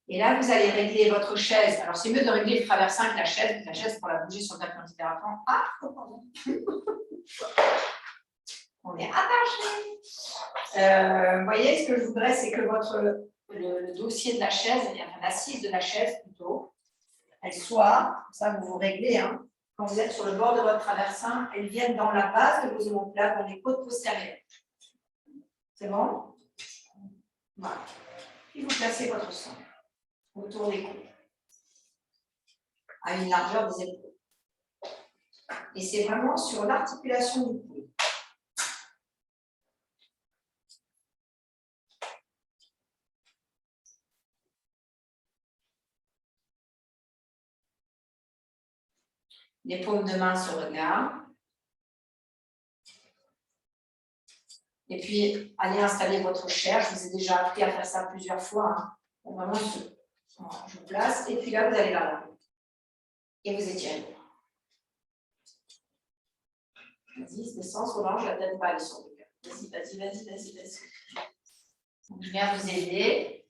Et là, vous allez régler votre chaise. Alors, c'est mieux de régler le traversin que la chaise, pour la bouger sur le tapis antidérapant. Ah, pardon. On est attaché. Vous voyez, ce que je voudrais, c'est que le dossier de la chaise, enfin, l'assise de la chaise plutôt, elle soit, ça vous vous réglez, hein, quand vous êtes sur le bord de votre traversin, elle vienne dans la base de vos omoplates, dans les côtes postérieures. C'est bon? Voilà. Puis vous placez votre sang autour des coudes, à une largeur des épaules. Et c'est vraiment sur l'articulation du coude. Les paumes de main se regardent. Et puis, allez installer votre chair. Je vous ai déjà appris à faire ça plusieurs fois. Hein. Vraiment, je vous place. Et puis là, vous allez là. Et vous étirez. Vas-y, descends, Solange, la tête va aller sur le cœur. Vas-y. Donc, je viens vous aider.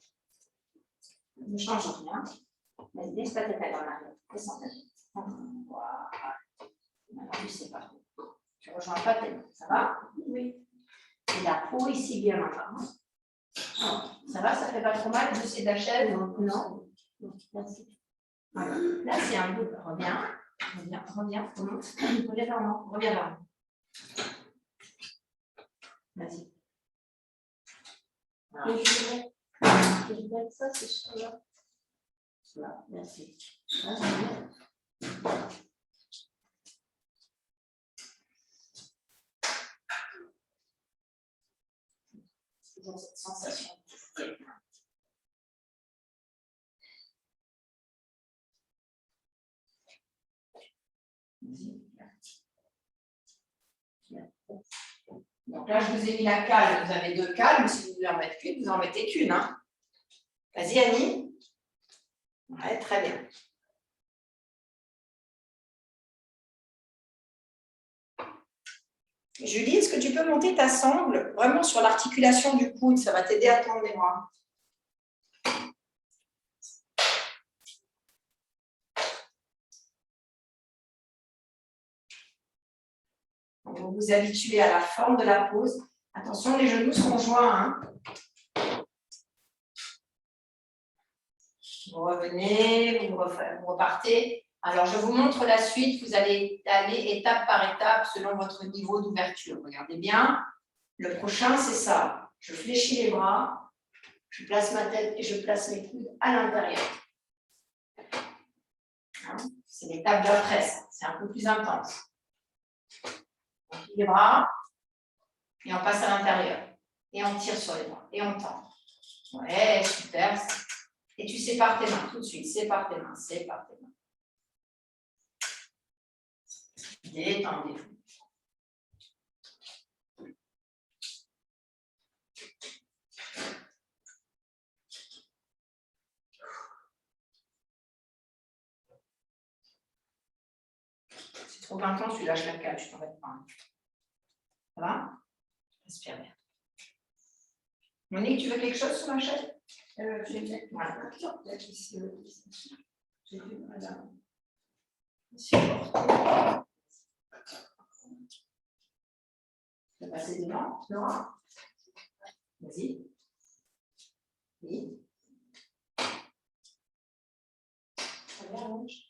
Ne change rien. Vas-y, laisse ta tête dans l'arrière. Descends ta tête. Voilà. Alors, je ne sais pas. Tu ne rejoins pas tes mains. Ça va? Oui. Et la peau ici bien en bas. Ça va, ça ne fait pas trop mal, dossier de la chaise? Non. Merci. Voilà. Là, c'est un peu. Reviens. Reviens vers moi. Vas-y. Voilà. Et je vais mettre ça, c'est celui-là. Voilà, merci. Là, c'est bien. Toujours cette sensation. Donc là, je vous ai mis la cale. Vous avez deux cales, mais si vous voulez en mettre qu'une, vous en mettez qu'une. Hein. Vas-y, Annie. Ouais, très bien. Julie, est-ce que tu peux monter ta sangle vraiment sur l'articulation du coude? Ça va t'aider à tendre les bras. Vous vous habituez à la forme de la pose. Attention, les genoux sont joints. Hein. Vous revenez, vous repartez. Alors, je vous montre la suite. Vous allez aller étape par étape selon votre niveau d'ouverture. Regardez bien. Le prochain, c'est ça. Je fléchis les bras, je place ma tête et je place mes coudes à l'intérieur. Hein, c'est l'étape d'après, c'est un peu plus intense. On plie les bras et on passe à l'intérieur. Et on tire sur les bras et on tend. Ouais, super. Et tu sépares tes mains tout de suite. Sépare tes mains, sépare tes mains. Détendez-vous. C'est trop intense, tu lâches la cale, je t'embête pas. Ça va? Respire bien. Monique, tu veux quelque chose sur la chaise? J'ai mis Voilà. peut-être ici. J'ai vu, madame. Tu veux passer devant, Laura? Vas-y. Oui. Ça va, allonge.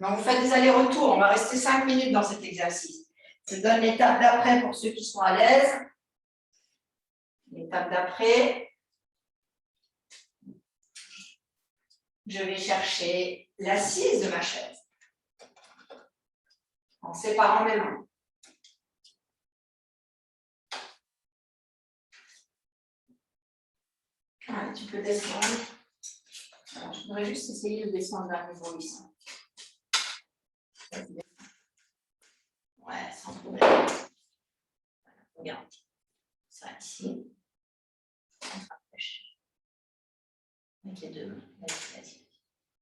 Donc, vous faites des allers-retours. On va rester 5 minutes dans cet exercice. Je donne l'étape d'après pour ceux qui sont à l'aise. L'étape d'après. Je vais chercher l'assise de ma chaise. En séparant mes mains. Allez, tu peux descendre. Alors, je voudrais juste essayer de descendre d'un niveau ici. Ouais, sans problème. Regarde. Ça ici. On se rapproche. Avec les deux mains. Vas-y.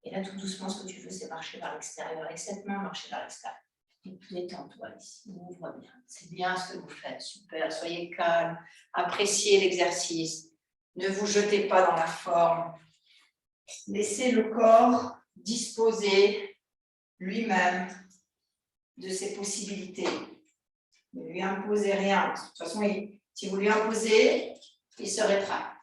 Et là, tout doucement, ce que tu veux, c'est marcher vers l'extérieur. Avec cette main, marcher vers l'extérieur. Et détends-toi ici. Ouvre bien. C'est bien ce que vous faites. Super. Soyez calme. Appréciez l'exercice. Ne vous jetez pas dans la forme. Laissez le corps disposer lui-même de ses possibilités. Ne lui imposez rien. De toute façon, si vous lui imposez, il se rétracte.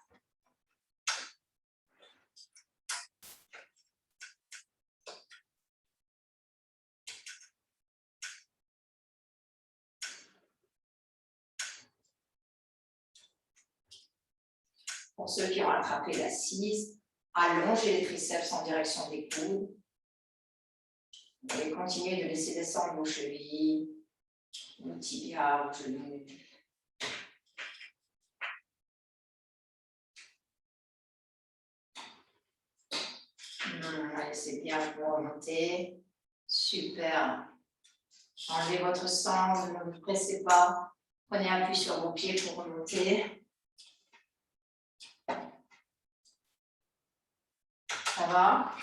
Pour ceux qui ont attrapé l'assise, allongez les triceps en direction des coudes. Et continuez de laisser descendre vos chevilles, vos tibias, vos genoux. Laissez bien vous remonter. Super. Enlevez votre sang, ne vous pressez pas. Prenez appui sur vos pieds pour remonter. Ça va?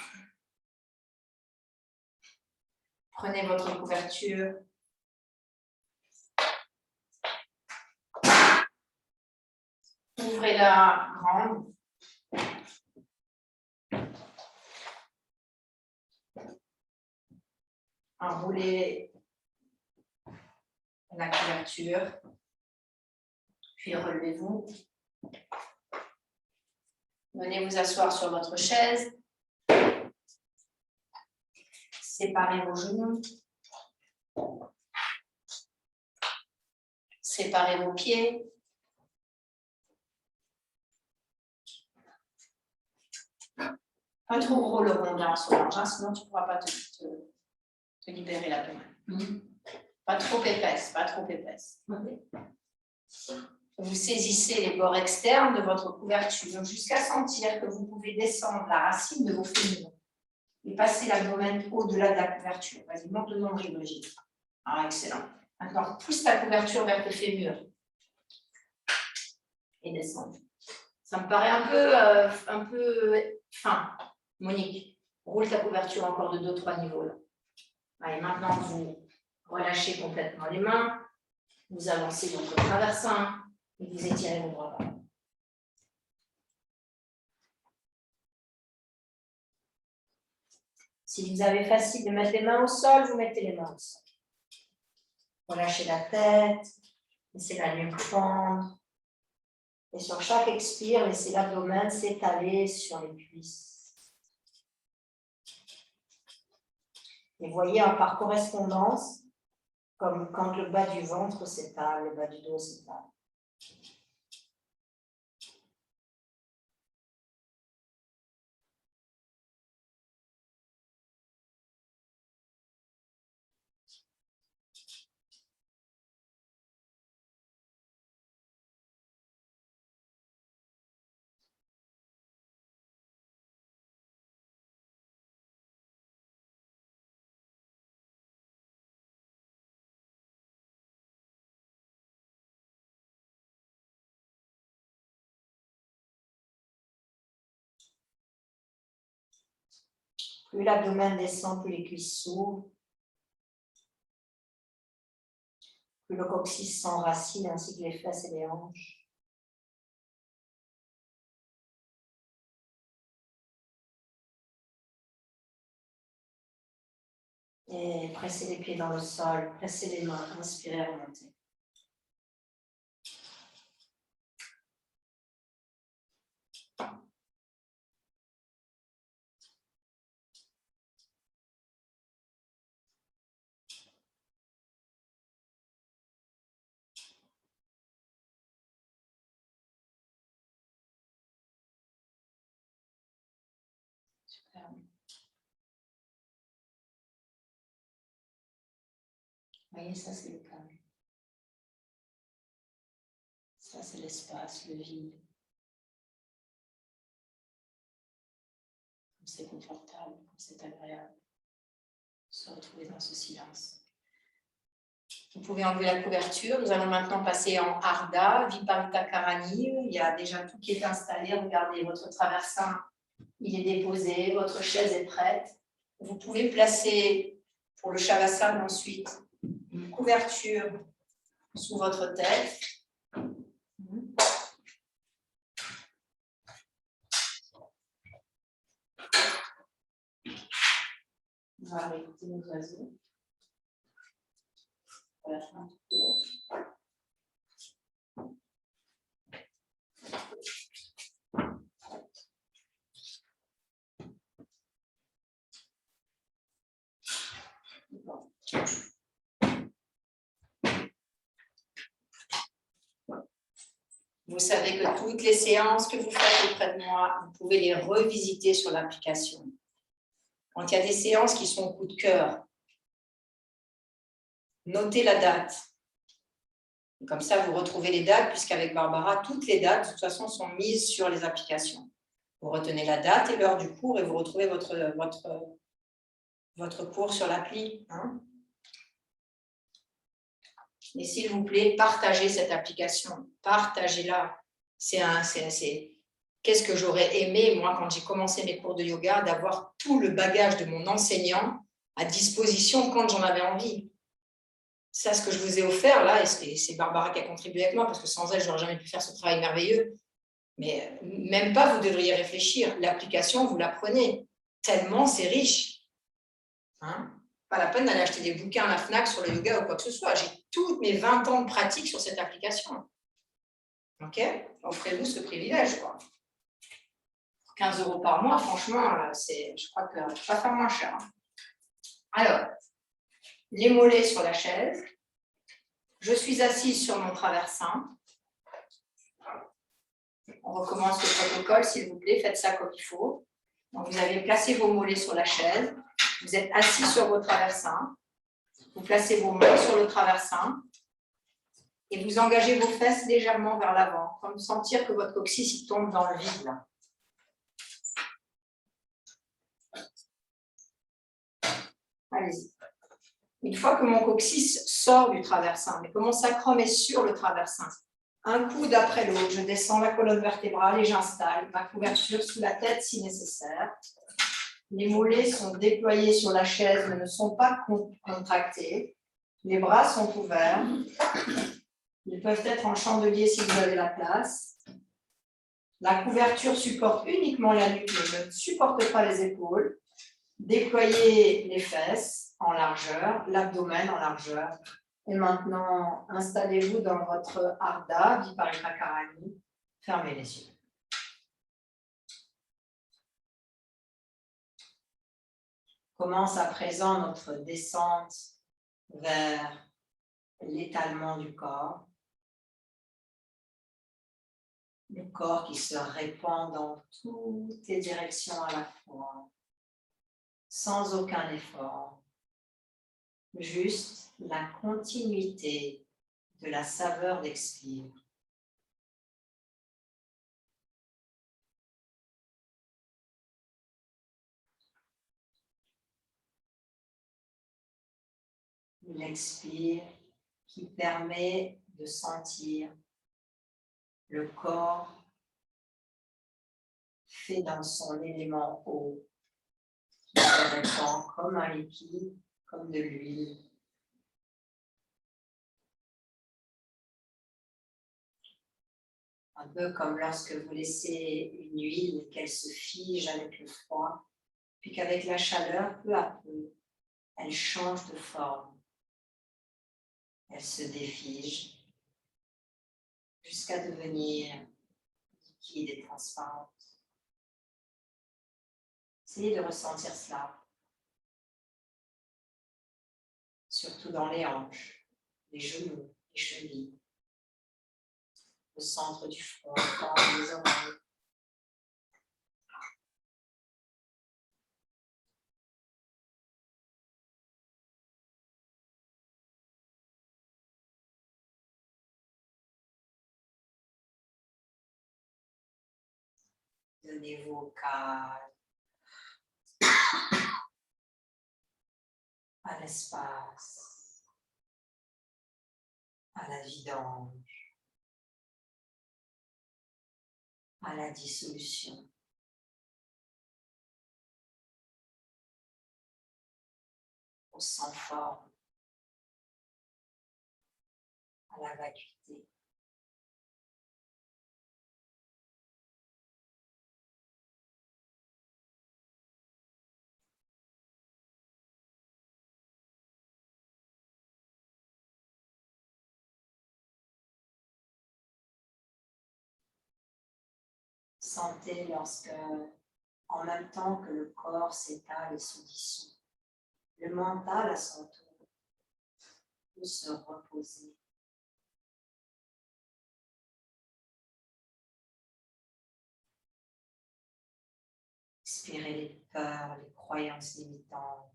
Prenez votre couverture. Ouvrez-la grande. Enroulez la couverture. Puis relevez-vous. Venez vous asseoir sur votre chaise. Séparez vos genoux. Séparez vos pieds. Pas trop gros le rondin sur l'argent, sinon tu ne pourras pas te libérer la pommade. Pas trop épaisse, pas trop épaisse. Vous saisissez les bords externes de votre couverture jusqu'à sentir que vous pouvez descendre la racine de vos fémurs et passer l'abdomen au-delà de la couverture. Vas-y, monte le nombril, Brigitte. Ah, excellent. Maintenant, pousse ta couverture vers tes fémurs et descends. Ça me paraît un peu fin. Monique, roule ta couverture encore de 2-3 niveaux. Là. Allez, maintenant, vous relâchez complètement les mains. Vous avancez votre traversin et vous étirez vos bras. Si vous avez facile de mettre les mains au sol, vous mettez les mains au sol. Relâchez la tête, laissez la nuque pendre. Et sur chaque expire, laissez l'abdomen s'étaler sur les cuisses. Et voyez par correspondance, comme quand le bas du ventre s'étale, le bas du dos s'étale. Plus l'abdomen descend, plus les cuisses s'ouvrent. Plus le coccyx s'enracine ainsi que les fesses et les hanches. Et pressez les pieds dans le sol, pressez les mains, inspirez, remontez. Super. Vous voyez, ça c'est le calme. Ça c'est l'espace, le vide. Comme c'est confortable, comme c'est agréable. Se retrouver dans ce silence. Vous pouvez enlever la couverture. Nous allons maintenant passer en Ardha, Viparita Karani. Il y a déjà tout qui est installé. Regardez, votre traversin, il est déposé, votre chaise est prête. Vous pouvez placer, pour le Shavasana ensuite, une couverture sous votre tête. On va écouter nos oiseaux. Voilà, un petit peu. Vous savez que toutes les séances que vous faites auprès de moi, vous pouvez les revisiter sur l'application. Quand il y a des séances qui sont au coup de cœur, notez la date. Comme ça, vous retrouvez les dates, puisqu'avec Barbara, toutes les dates, de toute façon, sont mises sur les applications. Vous retenez la date et l'heure du cours et vous retrouvez votre cours sur l'appli. Hein. Et s'il vous plaît, partagez cette application. Partagez-la. Qu'est-ce que j'aurais aimé, moi, quand j'ai commencé mes cours de yoga, d'avoir tout le bagage de mon enseignant à disposition quand j'en avais envie. Ça, ce que je vous ai offert, là, et c'est Barbara qui a contribué avec moi, parce que sans elle, je n'aurais jamais pu faire ce travail merveilleux. Mais même pas, vous devriez réfléchir. L'application, vous la prenez. Tellement c'est riche. Hein? Pas la peine d'aller acheter des bouquins à la FNAC sur le yoga ou quoi que ce soit. J'ai toutes mes 20 ans de pratique sur cette application. Ok? Offrez-vous ce privilège, quoi. 15 € par mois, franchement, je crois que je ne peux pas faire moins cher. Hein. Alors, les mollets sur la chaise. Je suis assise sur mon traversin. On recommence le protocole, s'il vous plaît. Faites ça comme il faut. Donc, vous avez placé vos mollets sur la chaise. Vous êtes assis sur votre traversin. Vous placez vos mains sur le traversin. Et vous engagez vos fesses légèrement vers l'avant, comme sentir que votre coccyx tombe dans le vide. Là. Allez-y. Une fois que mon coccyx sort du traversin, mais que mon sacrum est sur le traversin, un coude après l'autre, je descends la colonne vertébrale et j'installe ma couverture sous la tête si nécessaire. Les mollets sont déployés sur la chaise, mais ne sont pas contractés. Les bras sont ouverts. Ils peuvent être en chandelier si vous avez la place. La couverture supporte uniquement la nuque, mais ne supporte pas les épaules. Déployez les fesses en largeur, l'abdomen en largeur. Et maintenant, installez-vous dans votre Ardha, Viparita Karani. Fermez les yeux. Commence à présent notre descente vers l'étalement du corps. Le corps qui se répand dans toutes les directions à la fois, sans aucun effort. Juste la continuité de la saveur d'expire. L'expire qui permet de sentir le corps fait dans son élément eau, qui se répand comme un liquide, comme de l'huile. Un peu comme lorsque vous laissez une huile, qu'elle se fige avec le froid, puis qu'avec la chaleur, peu à peu, elle change de forme. Elle se défige jusqu'à devenir liquide et transparente. Essayez de ressentir cela, surtout dans les hanches, les genoux, les chevilles, le centre du front, les oreilles. Donnez-vous au calme, à l'espace, à la vidange, à la dissolution. Au sans forme, à la vacuité. Sentez lorsque, en même temps que le corps s'étale et se dissout, le mental à son tour peut se reposer. Expirez les peurs, les croyances limitantes.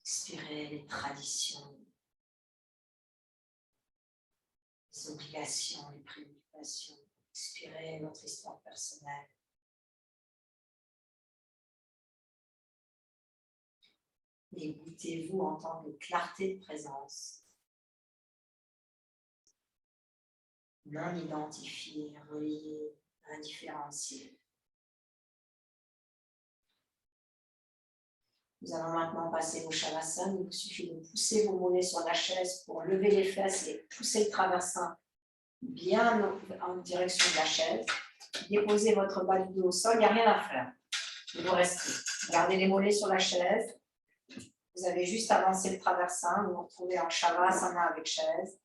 Expirez les traditions, les obligations, les préoccupations. Expirez votre histoire personnelle. Et goûtez-vous en tant que clarté de présence. Non identifiée, reliée, indifférenciée. Nous allons maintenant passer au Shavasana. Il vous suffit de pousser vos mollets sur la chaise pour lever les fesses et pousser le traversin bien en direction de la chaise. Déposez votre bas du dos au sol, il n'y a rien à faire. Vous restez. Gardez les mollets sur la chaise. Vous avez juste avancé le traversin. Vous vous retrouvez en Shavasana avec chaise.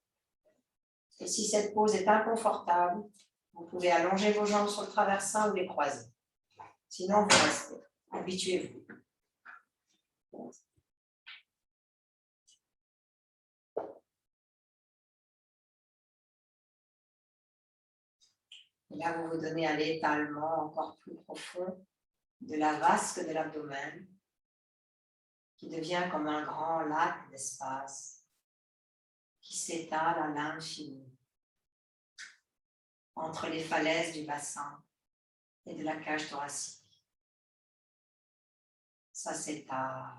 Et si cette pose est inconfortable, vous pouvez allonger vos jambes sur le traversin ou les croiser. Sinon, vous restez. Habituez-vous. Et là, vous vous donnez un étalement encore plus profond de la vasque de l'abdomen qui devient comme un grand lac d'espace qui s'étale à l'infini entre les falaises du bassin et de la cage thoracique. Ça s'étale,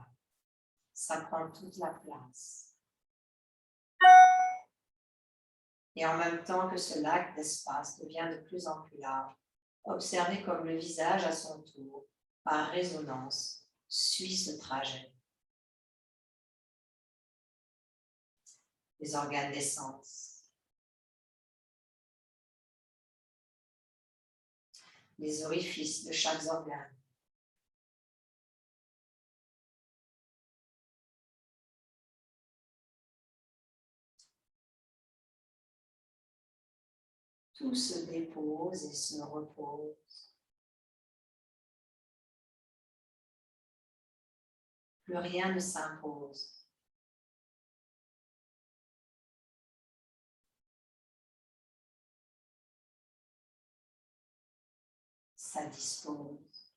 ça prend toute la place. Et en même temps que ce lac d'espace devient de plus en plus large, observez comme le visage à son tour, par résonance, suit ce trajet. Les organes des sens. les orifices de chaque organe. Tout se dépose et se repose. Plus rien ne s'impose. Ça dispose.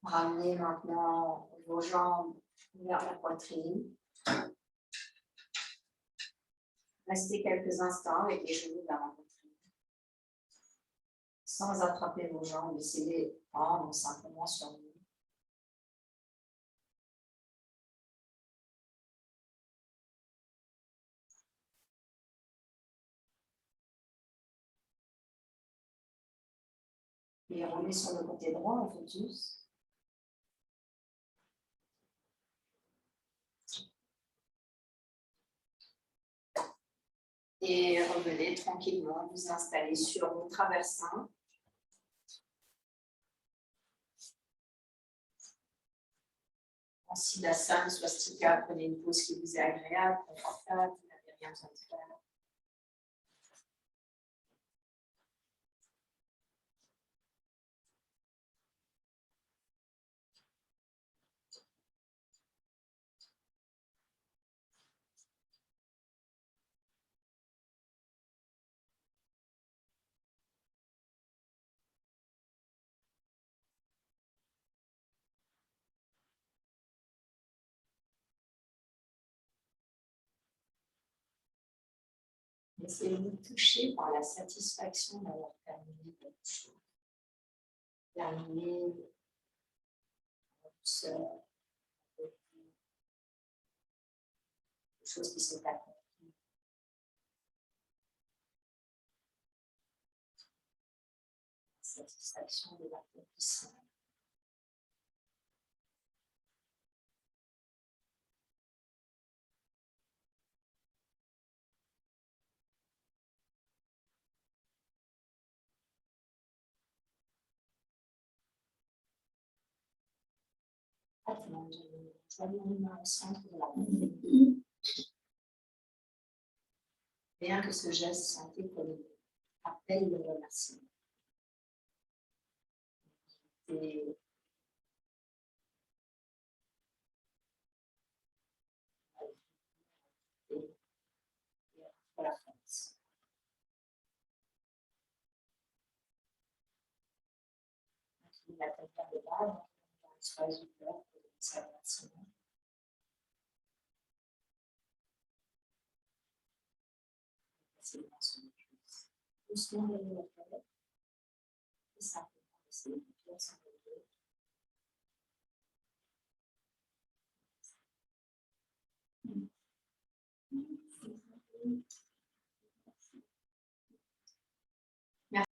Ramenez maintenant vos jambes vers la poitrine. Restez quelques instants avec les genoux vers la poitrine. Sans attraper vos jambes, laissez-les prendre simplement sur vous. Et roulez sur le côté droit, on fait tous. Et revenez tranquillement, vous installer sur vos traversins. En Siddhasana, Swastika, prenez une pose qui vous est agréable, confortable, vous n'avez rien besoin de faire. Laissez-vous toucher par la satisfaction d'avoir terminé quelque chose. Terminé en douceur, quelque chose qui s'est accompli. Satisfaction de l'accomplissement. Maintenant, joignez les mains au centre de la poitrine. Bien que ce geste senti comme appelle le remerciement. Et la force. La tête vers le bas, dans l'espace du cœur, pour commencer à remerciement. C'est le mensonge. Doucement, levez la tête. Et simplement, laissez les paupières s'enlever.